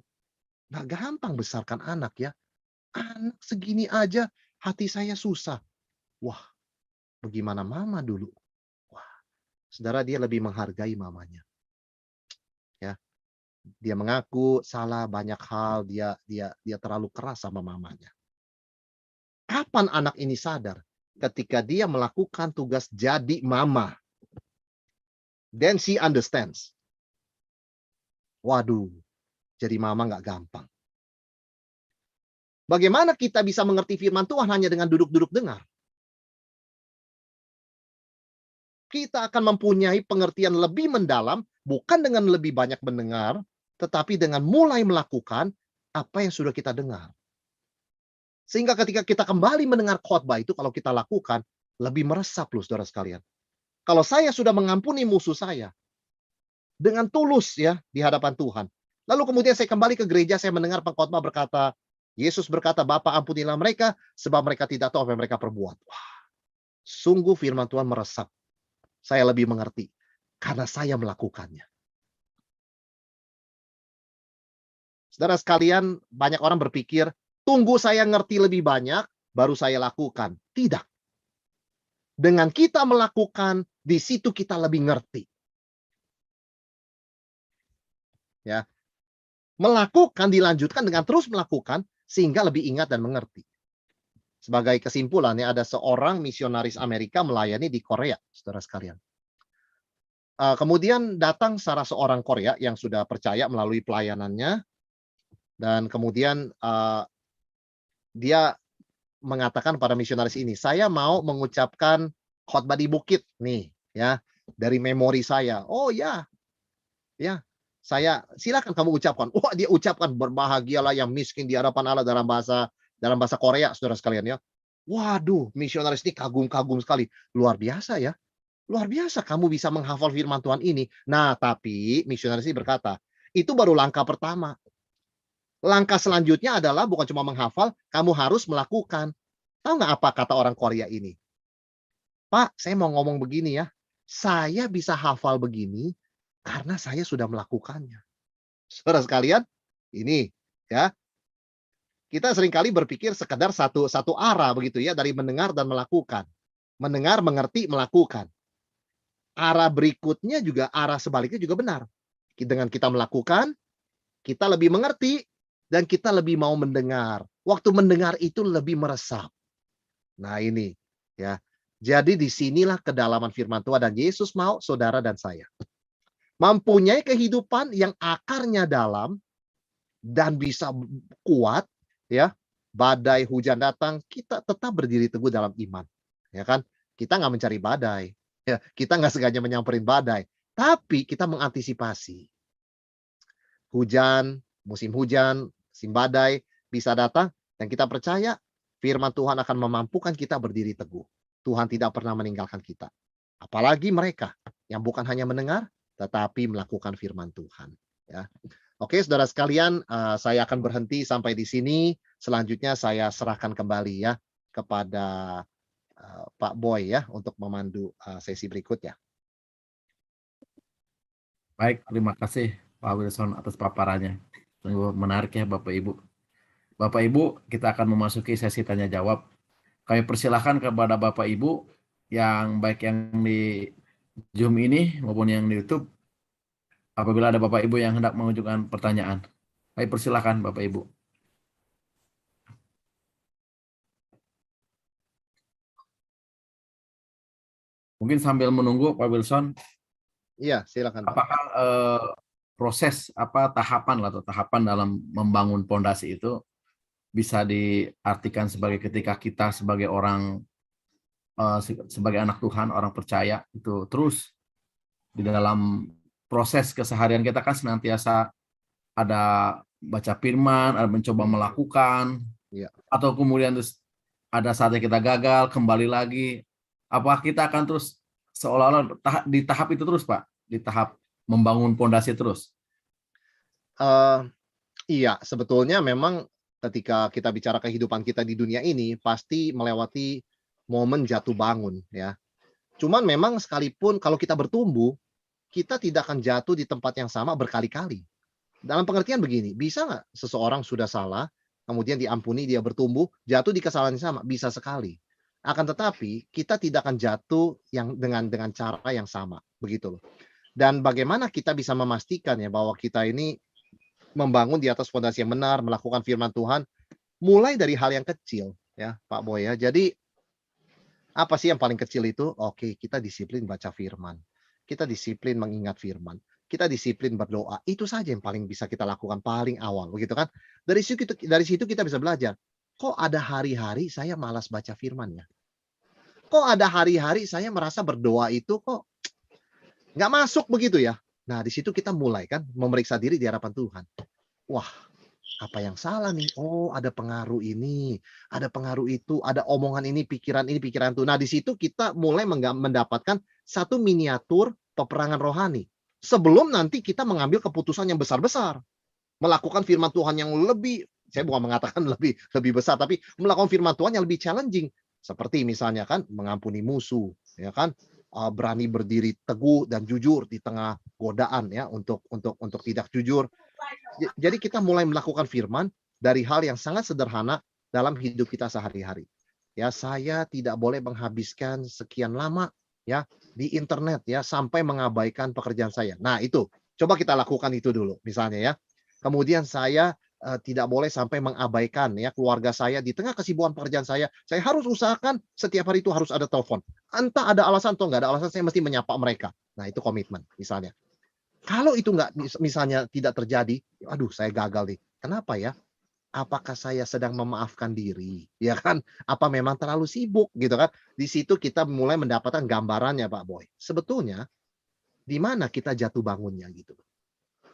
nggak gampang besarkan anak ya. Anak segini aja hati saya susah. Wah, bagaimana mama dulu? Wah, saudara, dia lebih menghargai mamanya. Ya, dia mengaku salah banyak hal, dia terlalu keras sama mamanya. Kapan anak ini sadar? Ketika dia melakukan tugas jadi mama. Then she understands. Waduh, jadi mama nggak gampang. Bagaimana kita bisa mengerti firman Tuhan hanya dengan duduk-duduk dengar? Kita akan mempunyai pengertian lebih mendalam, bukan dengan lebih banyak mendengar, tetapi dengan mulai melakukan apa yang sudah kita dengar. Sehingga ketika kita kembali mendengar khotbah itu, kalau kita lakukan, lebih meresap loh saudara sekalian. Kalau saya sudah mengampuni musuh saya, dengan tulus ya di hadapan Tuhan. Lalu kemudian saya kembali ke gereja, saya mendengar pengkhotbah berkata, Yesus berkata, "Bapa, ampunilah mereka, sebab mereka tidak tahu apa yang mereka perbuat." Wah, sungguh firman Tuhan meresap. Saya lebih mengerti. karena saya melakukannya. Saudara sekalian, banyak orang berpikir, tunggu saya ngerti lebih banyak, baru saya lakukan. Tidak. Dengan kita melakukan, di situ kita lebih ngerti. Ya, melakukan dilanjutkan dengan terus melakukan, sehingga lebih ingat dan mengerti. Sebagai kesimpulannya, ada seorang misionaris Amerika melayani di Korea, saudara sekalian. Kemudian datang salah seorang Korea yang sudah percaya melalui pelayanannya, dan kemudian dia mengatakan pada misionaris ini, saya mau mengucapkan khotbah di bukit nih, ya, dari memori saya. Oh ya, ya, saya silakan kamu ucapkan. Wah, dia ucapkan berbahagialah yang miskin di hadapan Allah dalam bahasa Korea, saudara sekalian ya. Waduh, misionaris ini kagum-kagum sekali, luar biasa ya. Luar biasa kamu bisa menghafal firman Tuhan ini. Nah, tapi misionaris ini berkata, itu baru langkah pertama. Langkah selanjutnya adalah bukan cuma menghafal, kamu harus melakukan. Tahu nggak apa kata orang Korea ini? Pak, saya mau ngomong begini ya. Saya bisa hafal begini karena saya sudah melakukannya. Saudara sekalian, ini ya, kita seringkali berpikir sekedar satu arah begitu ya, dari mendengar dan melakukan. Mendengar, mengerti, melakukan. Arah berikutnya juga, arah sebaliknya juga benar. Dengan kita melakukan, kita lebih mengerti, dan kita lebih mau mendengar. Waktu mendengar itu lebih meresap. Nah ini, ya. Jadi disinilah kedalaman firman Tuhan, dan Yesus mau saudara dan saya mempunyai kehidupan yang akarnya dalam dan bisa kuat, ya. Badai hujan datang, kita tetap berdiri teguh dalam iman, ya kan? Kita nggak mencari badai. Ya, kita nggak sengaja menyamperin badai, tapi kita mengantisipasi. Musim hujan, musim badai bisa datang, dan kita percaya firman Tuhan akan memampukan kita berdiri teguh. Tuhan tidak pernah meninggalkan kita. Apalagi mereka yang bukan hanya mendengar, tetapi melakukan firman Tuhan. Ya. Oke, saudara sekalian, saya akan berhenti sampai di sini. Selanjutnya saya serahkan kembali ya kepada Pak Boy ya untuk memandu sesi berikutnya. Baik, terima kasih Pak Wilson atas paparannya. Sungguh menarik ya Bapak Ibu. Bapak Ibu, kita akan memasuki sesi tanya jawab. Kami persilahkan kepada Bapak Ibu yang baik yang di Zoom ini maupun yang di YouTube. Apabila ada Bapak Ibu yang hendak mengajukan pertanyaan, kami persilahkan Bapak Ibu. Mungkin sambil menunggu Pak Wilson, Iya, silakan Pak. apakah proses tahapan dalam membangun pondasi itu bisa diartikan sebagai ketika kita sebagai orang sebagai anak Tuhan, orang percaya itu terus di dalam proses keseharian kita kan senantiasa ada baca firman, ada mencoba melakukan, atau kemudian terus ada saatnya kita gagal, kembali lagi. Apakah kita akan terus seolah-olah di tahap itu terus, Pak? Di tahap membangun pondasi terus? Iya, sebetulnya memang ketika kita bicara kehidupan kita di dunia ini, pasti melewati momen jatuh bangun, ya. Cuman memang sekalipun kalau kita bertumbuh, kita tidak akan jatuh di tempat yang sama berkali-kali. Dalam pengertian begini, bisa nggak seseorang sudah salah, kemudian diampuni, dia bertumbuh, jatuh di kesalahan yang sama? Bisa sekali. Akan tetapi, kita tidak akan jatuh yang dengan cara yang sama, begitu loh. Dan bagaimana kita bisa memastikan ya bahwa kita ini membangun di atas fondasi yang benar, melakukan firman Tuhan, mulai dari hal yang kecil, ya Pak Boy ya. Jadi, apa sih yang paling kecil itu? Oke, kita disiplin baca firman. Kita disiplin mengingat firman. Kita disiplin berdoa. Itu saja yang paling bisa kita lakukan paling awal, begitu kan? Dari situ kita bisa belajar. Kok ada hari-hari saya malas baca firman ya? Kok ada hari-hari saya merasa berdoa itu kok nggak masuk begitu ya? Nah, di situ kita mulai kan memeriksa diri di hadapan Tuhan. Wah, apa yang salah nih? Oh, ada pengaruh ini, ada pengaruh itu, ada omongan ini, pikiran itu. Nah, di situ kita mulai mendapatkan satu miniatur peperangan rohani. Sebelum nanti kita mengambil keputusan yang besar-besar. Melakukan firman Tuhan yang lebih, saya bukan mengatakan lebih besar, tapi melakukan firman Tuhan yang lebih challenging. Seperti misalnya kan mengampuni musuh, ya kan? berani berdiri teguh dan jujur di tengah godaan ya untuk tidak jujur. Jadi kita mulai melakukan firman dari hal yang sangat sederhana dalam hidup kita sehari-hari. Ya, saya tidak boleh menghabiskan sekian lama ya di internet ya sampai mengabaikan pekerjaan saya. Nah, itu coba kita lakukan itu dulu misalnya ya. Kemudian saya tidak boleh sampai mengabaikan ya keluarga saya di tengah kesibukan pekerjaan saya. Saya harus usahakan setiap hari itu harus ada telepon. Entah ada alasan atau nggak ada alasan, saya mesti menyapa mereka. Nah, itu komitmen misalnya. Kalau itu nggak misalnya tidak terjadi, aduh saya gagal nih. Kenapa ya? Apakah saya sedang memaafkan diri? Ya kan? Apa memang terlalu sibuk gitu kan? Di situ kita mulai mendapatkan gambarannya Pak Boy. Sebetulnya di mana kita jatuh bangunnya gitu.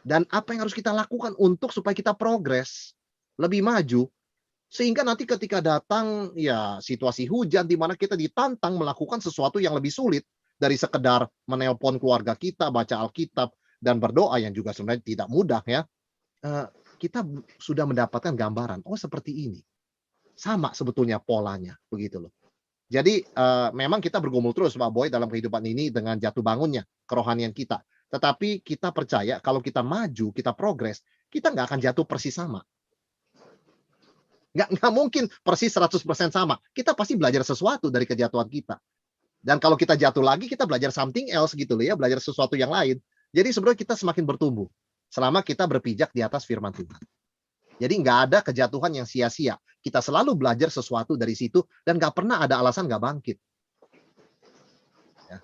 Dan apa yang harus kita lakukan untuk supaya kita progres, lebih maju, sehingga nanti ketika datang ya situasi hujan di mana kita ditantang melakukan sesuatu yang lebih sulit dari sekedar menelpon keluarga kita, baca Alkitab dan berdoa yang juga sebenarnya tidak mudah ya. Kita sudah mendapatkan gambaran, oh seperti ini. Sama sebetulnya polanya, begitu loh. Jadi memang kita bergumul terus Pak Boy dalam kehidupan ini dengan jatuh bangunnya kerohanian kita. Tetapi kita percaya kalau kita maju, kita progres, kita nggak akan jatuh persis sama. Nggak mungkin persis 100% sama. Kita pasti belajar sesuatu dari kejatuhan kita. Dan kalau kita jatuh lagi, kita belajar something else gitu loh ya, belajar sesuatu yang lain. Jadi sebenarnya kita semakin bertumbuh selama kita berpijak di atas firman Tuhan. Jadi nggak ada kejatuhan yang sia-sia. Kita selalu belajar sesuatu dari situ dan nggak pernah ada alasan nggak bangkit. Ya.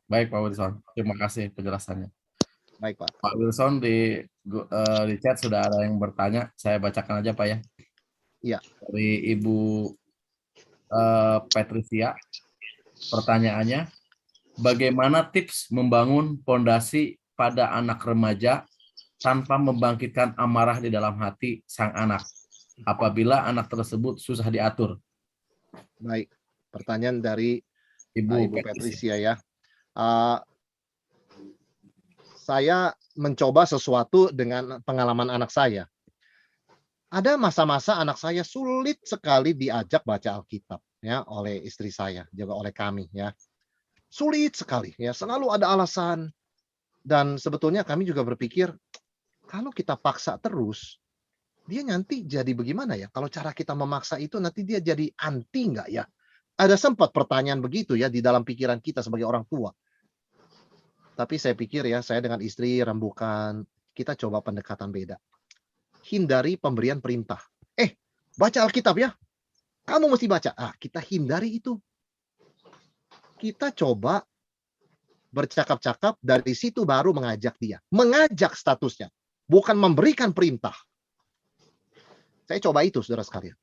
Baik Pak Wilson. Terima kasih penjelasannya. Baik Pak. Pak Wilson di chat sudah ada yang bertanya. Saya bacakan aja Pak ya. Iya. Dari Ibu Patricia. Pertanyaannya, bagaimana tips membangun pondasi pada anak remaja tanpa membangkitkan amarah di dalam hati sang anak apabila anak tersebut susah diatur? Baik, pertanyaan dari Ibu Patricia ya. Saya mencoba sesuatu dengan pengalaman anak saya. Ada masa-masa anak saya sulit sekali diajak baca Alkitab ya oleh istri saya, juga oleh kami ya. Sulit sekali ya, selalu ada alasan. Dan sebetulnya kami juga berpikir kalau kita paksa terus, dia nanti jadi bagaimana ya? Kalau cara kita memaksa itu nanti dia jadi anti nggak ya? Ada sempat pertanyaan begitu ya di dalam pikiran kita sebagai orang tua. Tapi saya pikir ya, saya dengan istri rembukan, kita coba pendekatan beda. Hindari pemberian perintah. Baca Alkitab ya. Kamu mesti baca. Kita hindari itu. Kita coba bercakap-cakap, dari situ baru mengajak dia. Mengajak statusnya. Bukan memberikan perintah. Saya coba itu, saudara sekalian.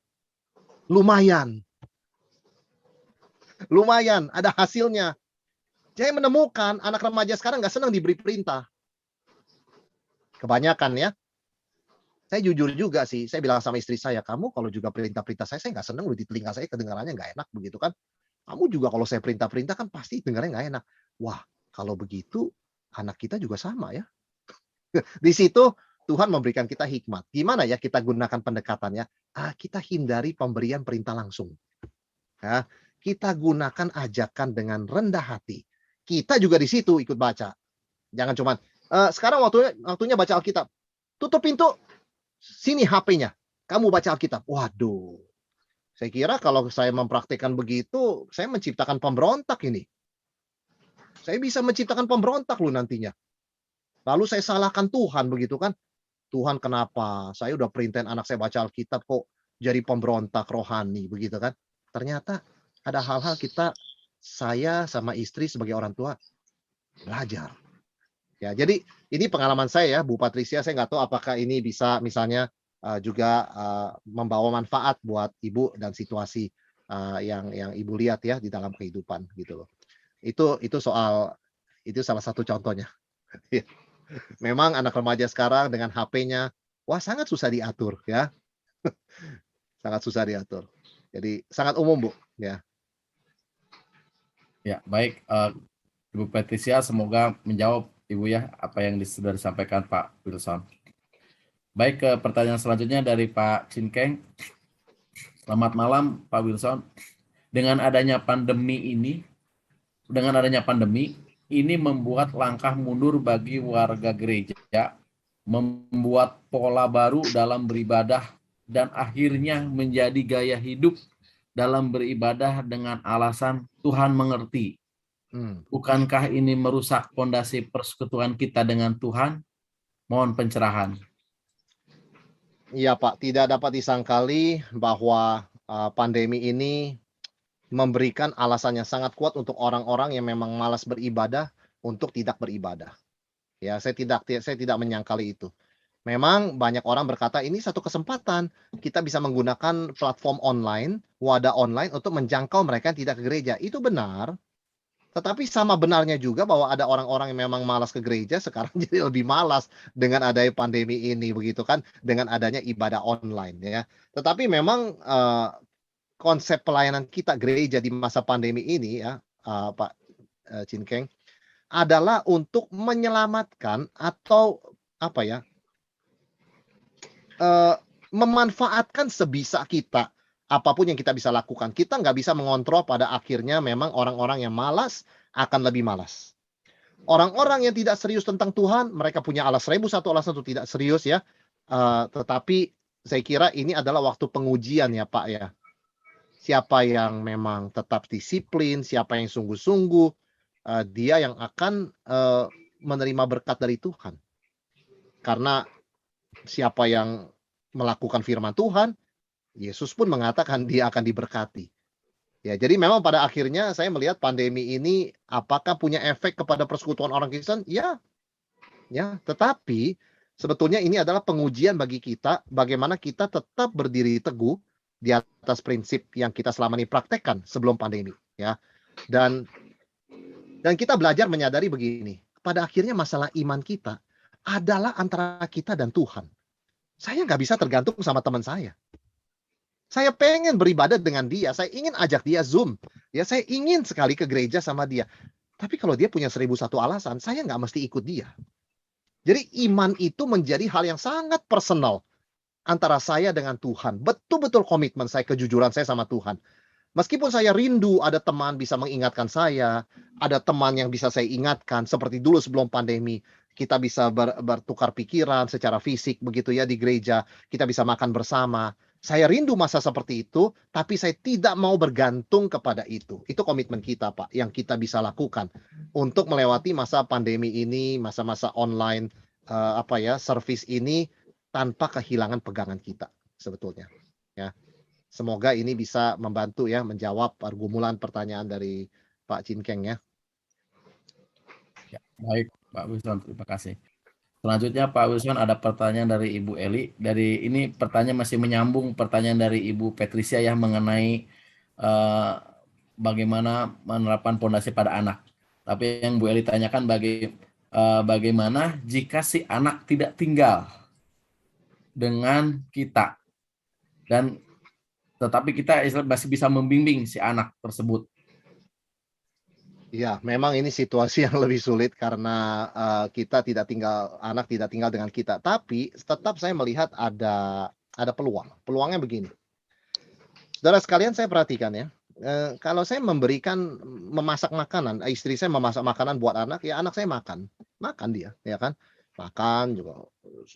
Lumayan. Lumayan, ada hasilnya. Saya menemukan anak remaja sekarang nggak senang diberi perintah. Kebanyakan ya. Saya jujur juga sih, saya bilang sama istri saya, kamu kalau juga perintah-perintah saya nggak senang loh di telinga saya, kedengarannya nggak enak begitu kan. Kamu juga kalau saya perintah-perintah kan pasti dengarnya nggak enak. Wah, kalau begitu anak kita juga sama ya. Di situ Tuhan memberikan kita hikmat. Gimana ya kita gunakan pendekatannya? Kita hindari pemberian perintah langsung. Ya, kita gunakan ajakan dengan rendah hati. Kita juga di situ ikut baca. Jangan cuma sekarang waktunya baca Alkitab. Tutup pintu. Sini HP-nya. Kamu baca Alkitab. Waduh. Saya kira kalau saya mempraktikkan begitu, saya menciptakan pemberontak ini. Saya bisa menciptakan pemberontak loh nantinya. Lalu saya salahkan Tuhan begitu kan. Tuhan kenapa? Saya udah perintahin anak saya baca Alkitab kok jadi pemberontak rohani begitu kan. Ternyata ada hal-hal saya sama istri sebagai orang tua belajar. Ya, jadi ini pengalaman saya ya, Bu Patricia, saya nggak tahu apakah ini bisa misalnya juga membawa manfaat buat Ibu dan situasi yang Ibu lihat ya di dalam kehidupan gitu loh. Itu salah satu contohnya. Memang anak remaja sekarang dengan HP-nya, wah sangat susah diatur ya. Sangat susah diatur. Jadi sangat umum, Bu, ya. Ya, baik Ibu Patricia, semoga menjawab Ibu ya apa yang sudah disampaikan Pak Wilson. Baik, ke pertanyaan selanjutnya dari Pak Cinkeng. Selamat malam Pak Wilson. Dengan adanya pandemi ini, dengan adanya pandemi, ini membuat langkah mundur bagi warga gereja, membuat pola baru dalam beribadah, dan akhirnya menjadi gaya hidup dalam beribadah dengan alasan Tuhan mengerti. Bukankah ini merusak fondasi persekutuan kita dengan Tuhan? Mohon pencerahan. Iya Pak, tidak dapat disangkali bahwa pandemi ini memberikan alasan yang sangat kuat untuk orang-orang yang memang malas beribadah untuk tidak beribadah. Ya, saya tidak menyangkali itu. Memang banyak orang berkata ini satu kesempatan kita bisa menggunakan platform online, wadah online untuk menjangkau mereka yang tidak ke gereja. Itu benar. Tetapi sama benarnya juga bahwa ada orang-orang yang memang malas ke gereja sekarang jadi lebih malas dengan adanya pandemi ini begitu kan, dengan adanya ibadah online ya. Tetapi memang konsep pelayanan kita gereja di masa pandemi ini ya, Pak Cinkeng, adalah untuk menyelamatkan atau apa ya, memanfaatkan sebisa kita apapun yang kita bisa lakukan. Kita nggak bisa mengontrol pada akhirnya memang orang-orang yang malas akan lebih malas. Orang-orang yang tidak serius tentang Tuhan, mereka punya satu alasan untuk tidak serius ya. Tetapi saya kira ini adalah waktu pengujian ya Pak ya. Siapa yang memang tetap disiplin, siapa yang sungguh-sungguh, dia yang akan menerima berkat dari Tuhan. Karena siapa yang melakukan firman Tuhan, Yesus pun mengatakan dia akan diberkati. Ya, jadi memang pada akhirnya saya melihat pandemi ini apakah punya efek kepada persekutuan orang Kristen? Ya, ya, tetapi sebetulnya ini adalah pengujian bagi kita bagaimana kita tetap berdiri teguh di atas prinsip yang kita selama ini praktekkan sebelum pandemi, ya. Dan kita belajar menyadari begini, pada akhirnya masalah iman kita adalah antara kita dan Tuhan. Saya nggak bisa tergantung sama teman saya. Saya pengen beribadah dengan dia, saya ingin ajak dia Zoom. Ya, saya ingin sekali ke gereja sama dia. Tapi kalau dia punya 1001 alasan, saya nggak mesti ikut dia. Jadi iman itu menjadi hal yang sangat personal antara saya dengan Tuhan. Betul-betul komitmen saya, kejujuran saya sama Tuhan. Meskipun saya rindu ada teman bisa mengingatkan saya, ada teman yang bisa saya ingatkan, seperti dulu sebelum pandemi, kita bisa bertukar pikiran secara fisik begitu ya di gereja, kita bisa makan bersama. Saya rindu masa seperti itu, tapi saya tidak mau bergantung kepada itu. Itu komitmen kita, Pak, yang kita bisa lakukan untuk melewati masa pandemi ini, masa-masa online, service ini tanpa kehilangan pegangan kita sebetulnya. Ya. Semoga ini bisa membantu ya menjawab pergumulan pertanyaan dari Pak Cinkeng ya. Ya, baik, Pak Wilson, terima kasih. Selanjutnya Pak Wilson ada pertanyaan dari Ibu Eli. Dari ini pertanyaan masih menyambung pertanyaan dari Ibu Patricia yang mengenai bagaimana menerapkan pondasi pada anak. Tapi yang Bu Eli tanyakan bagaimana jika si anak tidak tinggal dengan kita dan tetapi kita masih bisa membimbing si anak tersebut. Ya, memang ini situasi yang lebih sulit karena anak tidak tinggal dengan kita. Tapi tetap saya melihat ada peluang. Peluangnya begini. Saudara sekalian, saya perhatikan ya. Kalau saya memasak makanan, istri saya memasak makanan buat anak, ya anak saya makan dia, ya kan? Makan juga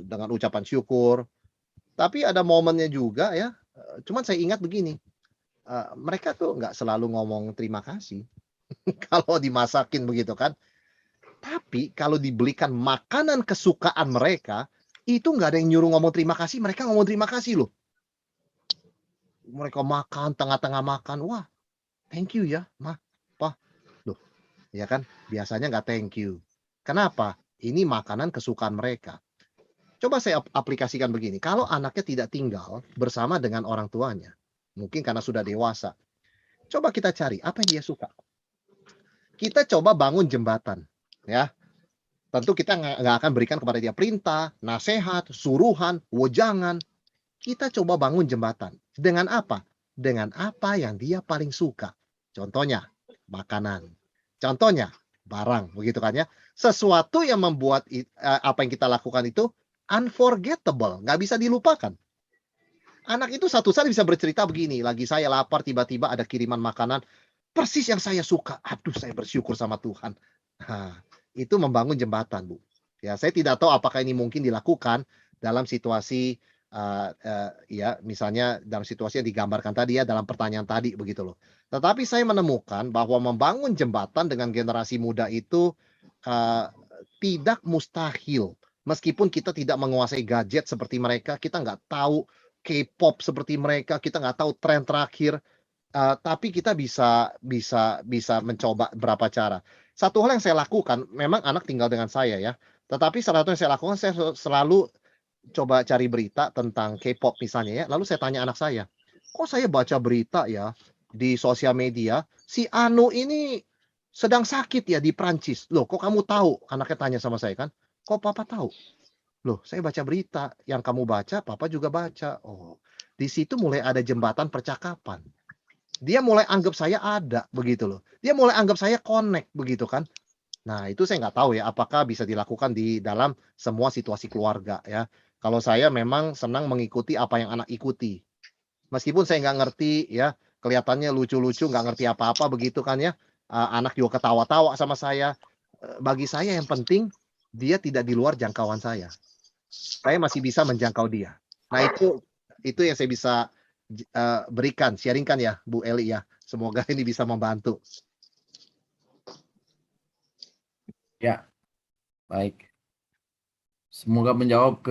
dengan ucapan syukur. Tapi ada momennya juga ya. Cuman saya ingat begini, mereka tuh nggak selalu ngomong terima kasih. Kalau dimasakin begitu kan. Tapi kalau dibelikan makanan kesukaan mereka, itu nggak ada yang nyuruh ngomong terima kasih, mereka ngomong terima kasih loh. Mereka makan, tengah-tengah makan, wah thank you ya, Ma, Pa. Loh, ya kan, biasanya nggak thank you. Kenapa? Ini makanan kesukaan mereka. Coba saya aplikasikan begini, kalau anaknya tidak tinggal bersama dengan orang tuanya, mungkin karena sudah dewasa, coba kita cari apa yang dia suka. Kita coba bangun jembatan, ya. Tentu kita nggak akan berikan kepada dia perintah, nasihat, suruhan, wejangan. Kita coba bangun jembatan. Dengan apa? Dengan apa yang dia paling suka. Contohnya, makanan. Contohnya, barang. Begitu kan ya. Sesuatu yang membuat apa yang kita lakukan itu unforgettable. Nggak bisa dilupakan. Anak itu satu saat bisa bercerita begini. Lagi saya lapar, tiba-tiba ada kiriman makanan. persis yang saya suka. Aduh, saya bersyukur sama Tuhan. Nah, itu membangun jembatan, Bu. Ya, saya tidak tahu apakah ini mungkin dilakukan dalam situasi ya misalnya dalam situasi yang digambarkan tadi ya dalam pertanyaan tadi begitu loh. Tetapi saya menemukan bahwa membangun jembatan dengan generasi muda itu eee, tidak mustahil. Meskipun kita tidak menguasai gadget seperti mereka, kita nggak tahu K-pop seperti mereka, kita nggak tahu tren terakhir. Tapi kita bisa mencoba berapa cara. Satu hal yang saya lakukan, memang anak tinggal dengan saya ya, tetapi salah satu yang saya lakukan, saya selalu coba cari berita tentang K-pop misalnya ya, lalu saya tanya anak saya, "Kok saya baca berita ya di sosial media, si Anu ini sedang sakit ya di Prancis." "Loh kok kamu tahu?" Anaknya tanya sama saya kan, "Kok papa tahu?" "Loh saya baca berita, yang kamu baca papa juga baca." Oh, di situ mulai ada jembatan percakapan. Dia mulai anggap saya ada, begitu loh. Dia mulai anggap saya connect, begitu kan. Nah, itu saya nggak tahu ya, apakah bisa dilakukan di dalam semua situasi keluarga ya. Kalau saya memang senang mengikuti apa yang anak ikuti. Meskipun saya nggak ngerti ya, kelihatannya lucu-lucu, nggak ngerti apa-apa begitu kan ya, anak juga ketawa-tawa sama saya. Bagi saya yang penting, dia tidak di luar jangkauan saya. Saya masih bisa menjangkau dia. Nah itu yang saya bisa berikan, sharing-kan ya Bu Eli ya. Semoga ini bisa membantu. Ya, baik. Semoga menjawab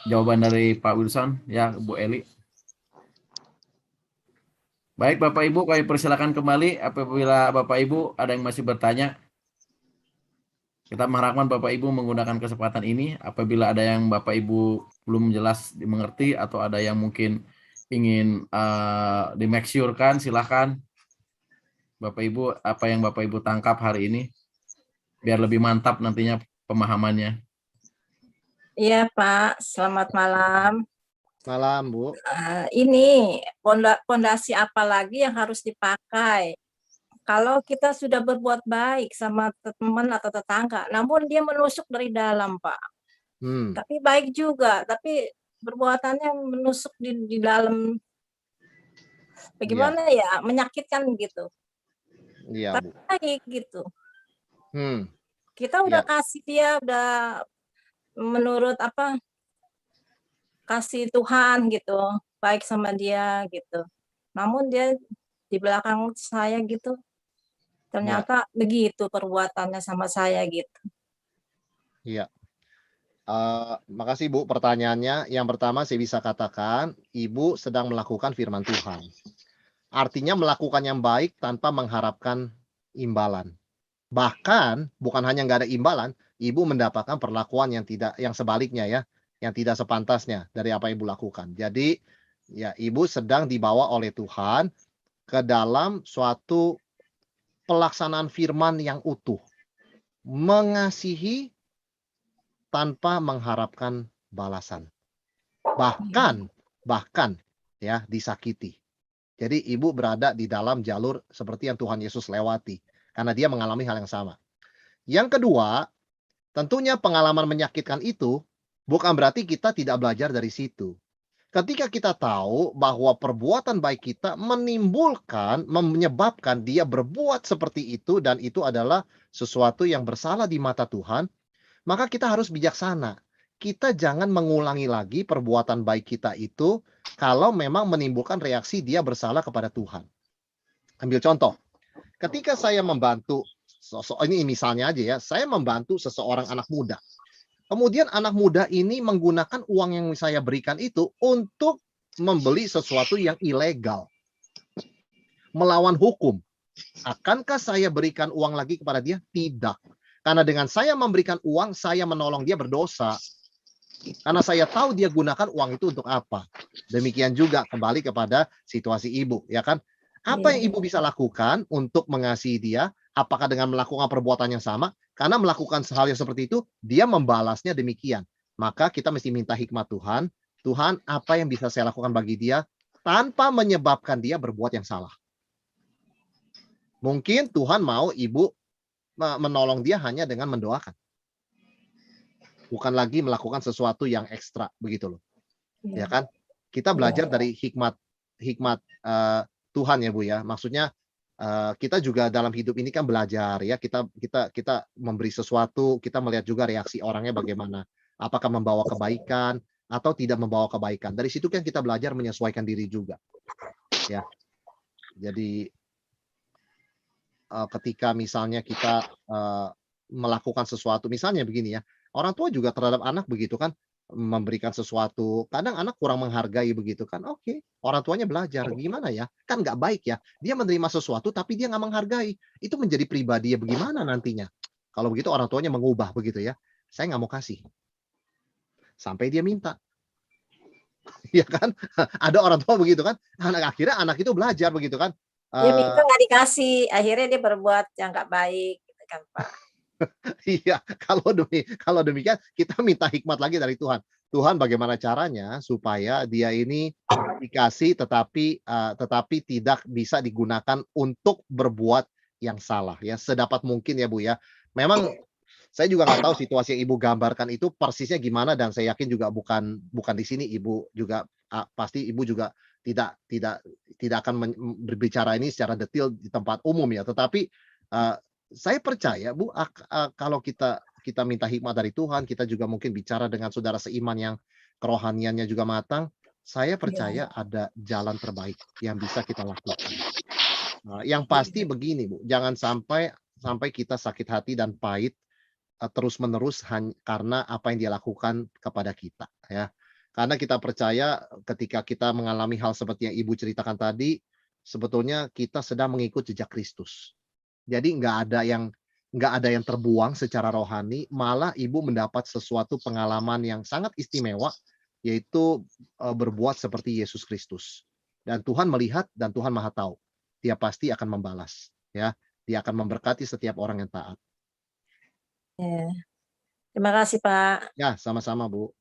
jawaban dari Pak Wilson ya, Bu Eli. Baik Bapak Ibu, kami persilakan kembali apabila Bapak Ibu ada yang masih bertanya. Kita mengharapkan Bapak Ibu menggunakan kesempatan ini apabila ada yang Bapak Ibu belum jelas dimengerti atau ada yang mungkin ingin di-make sure-kan, silakan Bapak Ibu apa yang Bapak Ibu tangkap hari ini biar lebih mantap nantinya pemahamannya. Iya Pak, selamat malam. Malam Bu. Ini pondasi apa lagi yang harus dipakai? Kalau kita sudah berbuat baik sama teman atau tetangga, namun dia menusuk dari dalam Pak. Tapi baik juga, tapi perbuatannya menusuk di dalam, bagaimana ya, menyakitkan gitu. Iya Tapi Bu. baik gitu. Kita Iya. udah kasih dia, udah menurut kasih Tuhan gitu, baik sama dia gitu. Namun dia di belakang saya gitu, ternyata begitu perbuatannya sama saya gitu. Iya. Makasih Bu pertanyaannya. Yang pertama saya bisa katakan, Ibu sedang melakukan firman Tuhan. Artinya melakukan yang baik tanpa mengharapkan imbalan. Bahkan bukan hanya nggak ada imbalan, Ibu mendapatkan perlakuan yang sebaliknya ya, yang tidak sepantasnya dari apa yang Ibu lakukan. Jadi ya Ibu sedang dibawa oleh Tuhan ke dalam suatu pelaksanaan firman yang utuh. Mengasihi tanpa mengharapkan balasan. Bahkan ya disakiti. Jadi Ibu berada di dalam jalur seperti yang Tuhan Yesus lewati karena dia mengalami hal yang sama. Yang kedua, tentunya pengalaman menyakitkan itu bukan berarti kita tidak belajar dari situ. Ketika kita tahu bahwa perbuatan baik kita menyebabkan dia berbuat seperti itu dan itu adalah sesuatu yang bersalah di mata Tuhan, maka kita harus bijaksana. Kita jangan mengulangi lagi perbuatan baik kita itu kalau memang menimbulkan reaksi dia bersalah kepada Tuhan. Ambil contoh, ketika saya membantu, ini misalnya aja ya, saya membantu seseorang anak muda. Kemudian anak muda ini menggunakan uang yang saya berikan itu untuk membeli sesuatu yang ilegal. Melawan hukum. Akankah saya berikan uang lagi kepada dia? Tidak. Karena dengan saya memberikan uang, saya menolong dia berdosa. Karena saya tahu dia gunakan uang itu untuk apa. Demikian juga kembali kepada situasi Ibu, ya kan? Apa yang Ibu bisa lakukan untuk mengasihi dia? Apakah dengan melakukan perbuatan yang sama? Karena melakukan hal yang seperti itu, dia membalasnya demikian. Maka kita mesti minta hikmat Tuhan. Tuhan, apa yang bisa saya lakukan bagi dia tanpa menyebabkan dia berbuat yang salah? Mungkin Tuhan mau Ibu menolong dia hanya dengan mendoakan. Bukan lagi melakukan sesuatu yang ekstra begitu loh. Ya kan? Kita belajar dari hikmat Tuhan ya Bu ya. Maksudnya kita juga dalam hidup ini kan belajar ya, kita memberi sesuatu, kita melihat juga reaksi orangnya bagaimana. Apakah membawa kebaikan atau tidak membawa kebaikan. Dari situ kan kita belajar menyesuaikan diri juga, ya. Jadi, ketika misalnya kita, melakukan sesuatu misalnya begini ya, orang tua juga terhadap anak begitu kan, memberikan sesuatu, kadang anak kurang menghargai begitu kan, oke, orang tuanya belajar, gimana ya, kan nggak baik ya, dia menerima sesuatu tapi dia nggak menghargai, itu menjadi pribadi ya bagaimana nantinya? Kalau begitu orang tuanya mengubah begitu ya, "Saya nggak mau kasih," sampai dia minta, ya kan? Ada orang tua begitu kan, akhirnya anak itu belajar begitu kan, Dia minta eee nggak dikasih, akhirnya dia berbuat yang nggak baik gitu kan, Pak. Iya, kalau demikian kita minta hikmat lagi dari Tuhan. Tuhan bagaimana caranya supaya dia ini dikasih tetapi tidak bisa digunakan untuk berbuat yang salah ya, sedapat mungkin ya, Bu, ya. Memang saya juga nggak tahu situasi yang Ibu gambarkan itu persisnya gimana dan saya yakin juga bukan bukan di sini Ibu juga, pasti Ibu juga tidak akan berbicara ini secara detail di tempat umum ya. Tetapi, eee, saya percaya Bu, kalau kita minta hikmat dari Tuhan, kita juga mungkin bicara dengan saudara seiman yang kerohaniannya juga matang, saya Iya, percaya ada jalan terbaik yang bisa kita lakukan. Yang pasti iya. begini Bu, jangan sampai sampai kita sakit hati dan pahit terus-menerus karena apa yang dia lakukan kepada kita, ya. Karena kita percaya ketika kita mengalami hal seperti yang Ibu ceritakan tadi, sebetulnya kita sedang mengikut jejak Kristus. Jadi nggak ada yang terbuang secara rohani, malah Ibu mendapat sesuatu pengalaman yang sangat istimewa, yaitu, berbuat seperti Yesus Kristus. Dan Tuhan melihat dan Tuhan Maha Tahu. Dia pasti akan membalas, ya. Dia akan memberkati setiap orang yang taat. Iya. Terima kasih, Pak. Ya, sama-sama, Bu.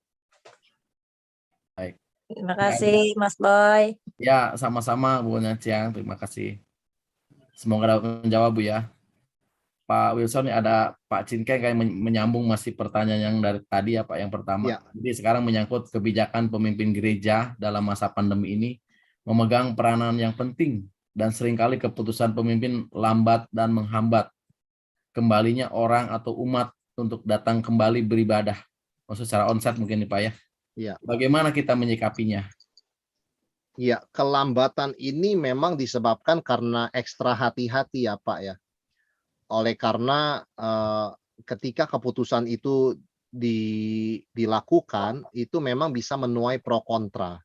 Baik. Terima Ya, kasih, Mas Boy. ya sama-sama Bu Naciang, terima kasih. Semoga dapat menjawab Bu ya. Pak Wilson, ada Pak Cinkeng kayak menyambung masih pertanyaan yang dari tadi ya Pak, yang pertama. Ya, Jadi sekarang menyangkut kebijakan pemimpin gereja dalam masa pandemi ini memegang peranan yang penting dan seringkali keputusan pemimpin lambat dan menghambat kembalinya orang atau umat untuk datang kembali beribadah. Maksud secara onsite mungkin nih Pak ya. iya. Bagaimana kita menyikapinya? Iya, kelambatan ini memang disebabkan karena ekstra hati-hati ya, Pak, ya. Oleh karena, ketika keputusan itu dilakukan, itu memang bisa menuai pro kontra.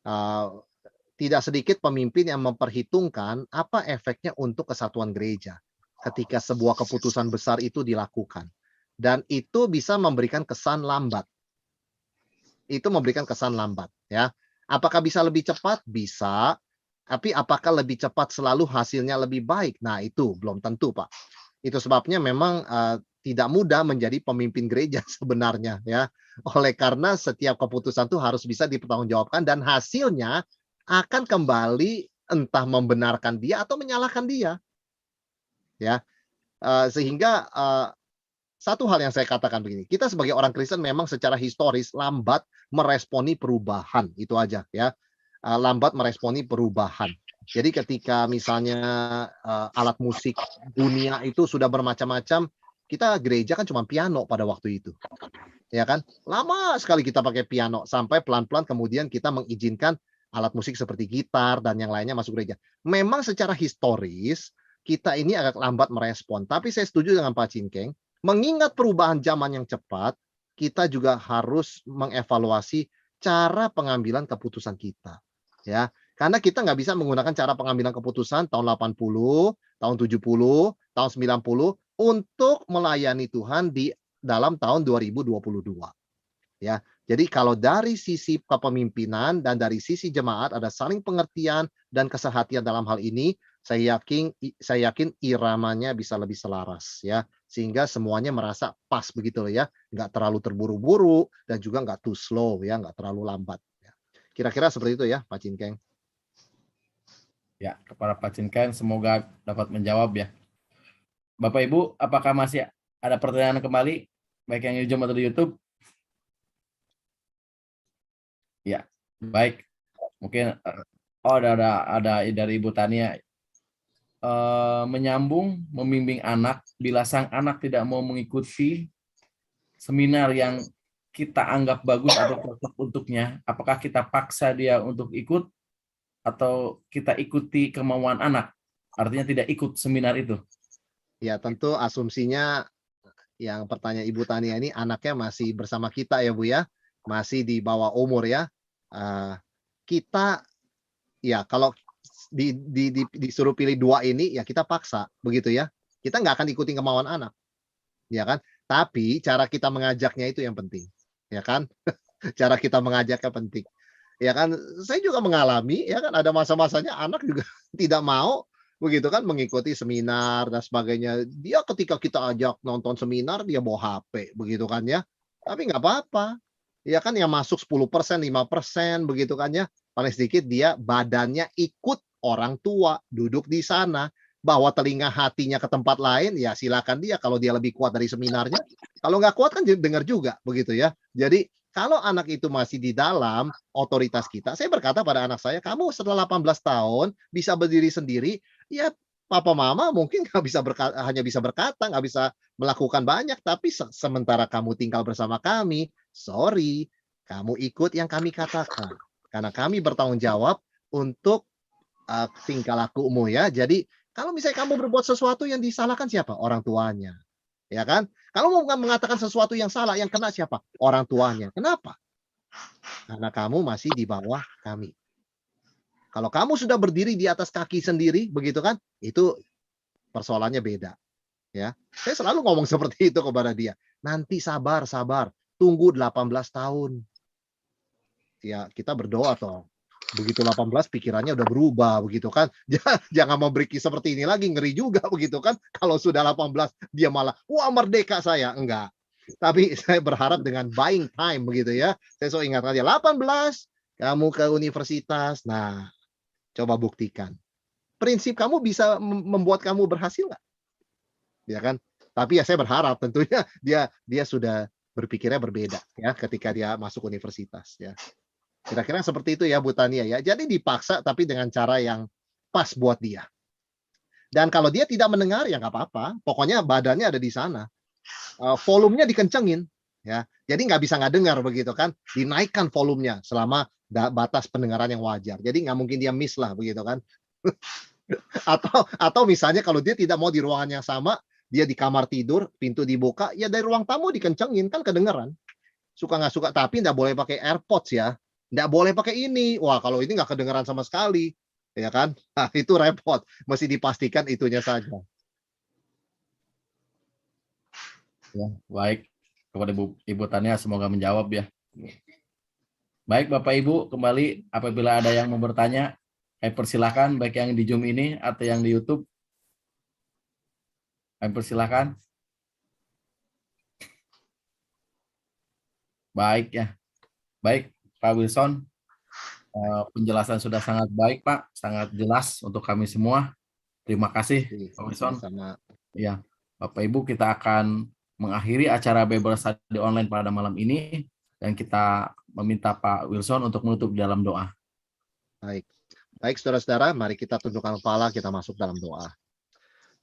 Eee, Tidak sedikit pemimpin yang memperhitungkan apa efeknya untuk kesatuan gereja, ketika sebuah keputusan besar itu dilakukan. Dan itu bisa memberikan kesan lambat. Itu memberikan kesan lambat, ya. Apakah bisa lebih cepat? Bisa, tapi apakah lebih cepat selalu hasilnya lebih baik? Nah, itu belum tentu, Pak. Itu sebabnya memang, tidak mudah menjadi pemimpin gereja sebenarnya, ya. Oleh karena setiap keputusan itu harus bisa dipertanggungjawabkan dan hasilnya akan kembali entah membenarkan dia atau menyalahkan dia, ya. Sehingga, satu hal yang saya katakan begini, kita sebagai orang Kristen memang secara historis lambat meresponi perubahan, itu aja ya. Lambat meresponi perubahan. Jadi ketika misalnya, alat musik dunia itu sudah bermacam-macam, kita gereja kan cuma piano pada waktu itu, ya kan. Lama sekali kita pakai piano, sampai pelan-pelan kemudian kita mengizinkan alat musik seperti gitar dan yang lainnya masuk gereja. Memang secara historis, kita ini agak lambat merespon, tapi saya setuju dengan Pak Cinkeng, mengingat perubahan zaman yang cepat, kita juga harus mengevaluasi cara pengambilan keputusan kita, ya. Karena kita nggak bisa menggunakan cara pengambilan keputusan tahun 80, tahun 70, tahun 90 untuk melayani Tuhan di dalam tahun 2022, ya. Jadi kalau dari sisi kepemimpinan dan dari sisi jemaat ada saling pengertian dan kesehatian dalam hal ini, saya yakin iramanya bisa lebih selaras ya, sehingga semuanya merasa pas begitu loh ya, nggak terlalu terburu-buru dan juga nggak too slow ya, nggak terlalu lambat ya. Kira-kira seperti itu ya, Pak Cinkeng. Ya, kepada Pak Cinkeng semoga dapat menjawab ya. Bapak Ibu, apakah masih ada pertanyaan kembali baik yang di Zoom atau di YouTube? Ya, baik. Mungkin oh ada dari Ibu Tania. menyambung, membimbing anak. Bila sang anak tidak mau mengikuti seminar yang kita anggap bagus atau cocok untuknya, apakah kita paksa dia untuk ikut atau kita ikuti kemauan anak? Artinya tidak ikut seminar itu. Ya, tentu asumsinya yang pertanyaan Ibu Tania ini anaknya masih bersama kita ya Bu ya, masih di bawah umur ya. Kita ya kalau disuruh pilih dua ini ya kita paksa begitu ya. Kita nggak akan ikutin kemauan anak, ya kan? Tapi cara kita mengajaknya itu yang penting, ya kan? Cara kita mengajaknya penting, ya kan? Saya juga mengalami, ya kan? Ada masa-masanya anak juga tidak mau begitu kan mengikuti seminar dan sebagainya. Dia ketika kita ajak nonton seminar dia bawa HP begitu kan ya. Tapi nggak apa-apa. Ya kan yang masuk 10%, 5% begitu kan ya. Paling sedikit dia badannya ikut orang tua duduk di sana. Bawa telinga hatinya ke tempat lain ya silakan dia kalau dia lebih kuat dari seminarnya. Kalau nggak kuat kan dengar juga begitu ya. Jadi kalau anak itu masih di dalam otoritas kita, saya berkata pada anak saya, kamu setelah 18 tahun bisa berdiri sendiri, ya papa mama mungkin nggak bisa hanya bisa berkata, nggak bisa melakukan banyak, tapi sementara kamu tinggal bersama kami, sorry, kamu ikut yang kami katakan. Karena kami bertanggung jawab untuk tingkah lakumu ya. Jadi kalau misalnya kamu berbuat sesuatu yang disalahkan siapa? Orang tuanya. Ya kan? Kalau mau mengatakan sesuatu yang salah, yang kena siapa? Orang tuanya. Kenapa? Karena kamu masih di bawah kami. Kalau kamu sudah berdiri di atas kaki sendiri, begitu kan? Itu persoalannya beda. Ya, saya selalu ngomong seperti itu kepada dia. Nanti sabar, sabar. Tunggu 18 tahun. Ya, kita berdoa toh. Begitu 18 pikirannya udah berubah begitu kan. Jangan memberi seperti ini lagi, ngeri juga begitu kan. Kalau sudah 18 dia malah wah merdeka saya. Enggak. Tapi saya berharap dengan buying time begitu ya. Saya selalu ingatkan dia 18 kamu ke universitas. Nah, coba buktikan. Prinsip kamu bisa membuat kamu berhasil nggak? Ya kan? Tapi ya saya berharap tentunya dia sudah berpikirnya berbeda ya ketika dia masuk universitas ya. Kira-kira seperti itu ya Bu Tania ya. Jadi dipaksa tapi dengan cara yang pas buat dia. Dan kalau dia tidak mendengar ya nggak apa-apa. Pokoknya badannya ada di sana. Volumenya dikencengin ya. Jadi nggak bisa nggak dengar begitu kan. Dinaikkan volumenya selama batas pendengaran yang wajar. Jadi nggak mungkin dia miss lah begitu kan. atau misalnya kalau dia tidak mau di ruangan yang sama, dia di kamar tidur, pintu dibuka, ya dari ruang tamu dikencengin kan kedengeran. Suka nggak suka, tapi nggak boleh pakai AirPods ya. Nggak boleh pakai ini. Wah, kalau ini nggak kedengeran sama sekali. Ya kan? Nah, itu repot. Mesti dipastikan itunya saja. Ya, baik. Kepada Ibu Tania semoga menjawab ya. Baik Bapak Ibu, kembali apabila ada yang mau bertanya, saya persilahkan baik yang di Zoom ini atau yang di YouTube. Saya persilahkan. Baik ya. Baik Pak Wilson, penjelasan sudah sangat baik Pak, sangat jelas untuk kami semua. Terima kasih Pak Wilson. Ya, Bapak Ibu, kita akan mengakhiri acara Bible Study online pada malam ini dan kita meminta Pak Wilson untuk menutup dalam doa. Baik. Baik saudara-saudara, mari kita tundukkan kepala, kita masuk dalam doa.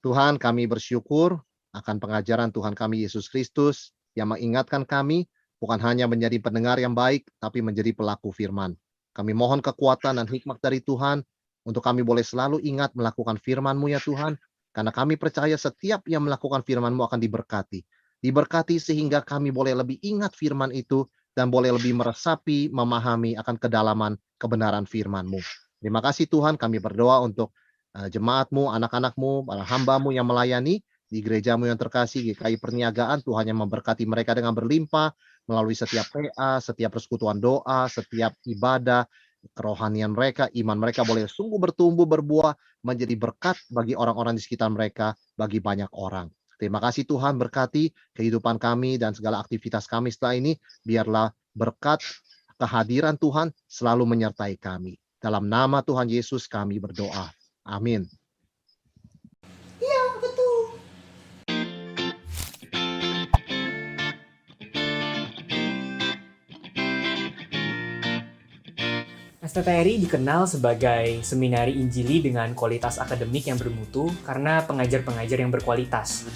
Tuhan, kami bersyukur akan pengajaran Tuhan kami Yesus Kristus yang mengingatkan kami bukan hanya menjadi pendengar yang baik, tapi menjadi pelaku firman. Kami mohon kekuatan dan hikmat dari Tuhan untuk kami boleh selalu ingat melakukan firman-Mu ya Tuhan, karena kami percaya setiap yang melakukan firman-Mu akan diberkati. Diberkati sehingga kami boleh lebih ingat firman itu dan boleh lebih meresapi, memahami akan kedalaman kebenaran firman-Mu. Terima kasih Tuhan, kami berdoa untuk jemaat-Mu, anak-anak-Mu, para hamba-Mu yang melayani di gereja-Mu yang terkasih, GKI Perniagaan. Tuhan yang memberkati mereka dengan berlimpah melalui setiap PA, setiap persekutuan doa, setiap ibadah, kerohanian mereka, iman mereka boleh sungguh bertumbuh, berbuah, menjadi berkat bagi orang-orang di sekitar mereka, bagi banyak orang. Terima kasih Tuhan, berkati kehidupan kami dan segala aktivitas kami setelah ini. Biarlah berkat kehadiran Tuhan selalu menyertai kami. Dalam nama Tuhan Yesus kami berdoa. Amin. Iya, betul. STTRI dikenal sebagai seminari Injili dengan kualitas akademik yang bermutu karena pengajar-pengajar yang berkualitas.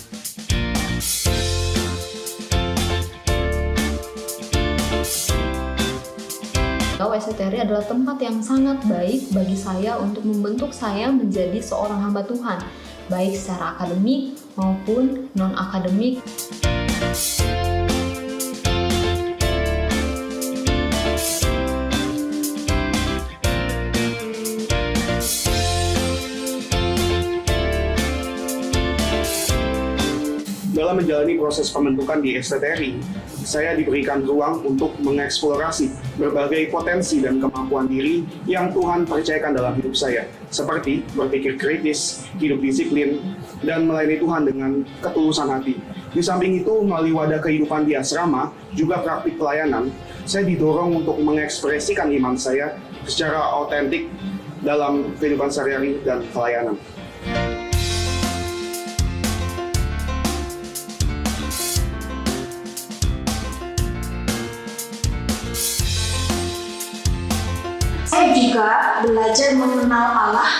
STTRI adalah tempat yang sangat baik bagi saya untuk membentuk saya menjadi seorang hamba Tuhan, baik secara akademik maupun non-akademik. Dalam menjalani proses pembentukan di STTRI, saya diberikan ruang untuk mengeksplorasi berbagai potensi dan kemampuan diri yang Tuhan percayakan dalam hidup saya, seperti berpikir kritis, hidup disiplin, dan melayani Tuhan dengan ketulusan hati. Di samping itu, melalui wadah kehidupan di asrama, juga praktik pelayanan, saya didorong untuk mengekspresikan iman saya secara otentik dalam kehidupan sehari-hari dan pelayanan. Saya juga belajar mengenal Allah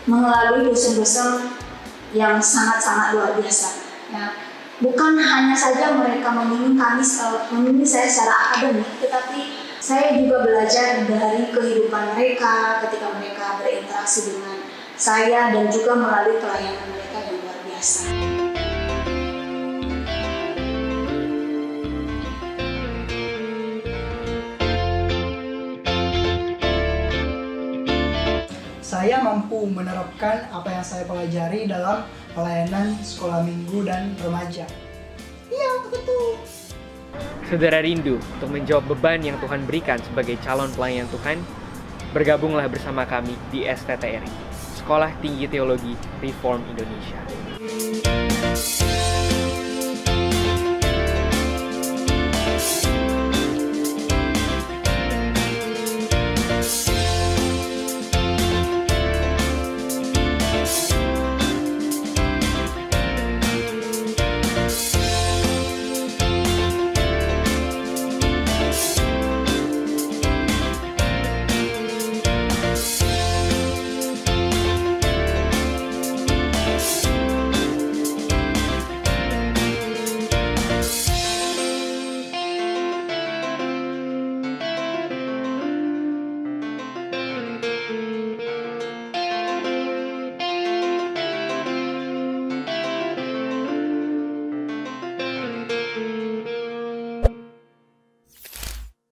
melalui dosen-dosen yang sangat-sangat luar biasa. Ya, bukan hanya saja mereka membimbing saya secara akademik, tetapi saya juga belajar dari kehidupan mereka ketika mereka berinteraksi dengan saya dan juga melalui pelayanan mereka yang luar biasa. Saya mampu menerapkan apa yang saya pelajari dalam pelayanan sekolah minggu dan remaja. Iya, betul. Saudara rindu untuk menjawab beban yang Tuhan berikan sebagai calon pelayan Tuhan? Bergabunglah bersama kami di STTRI, Sekolah Tinggi Teologi Reform Indonesia.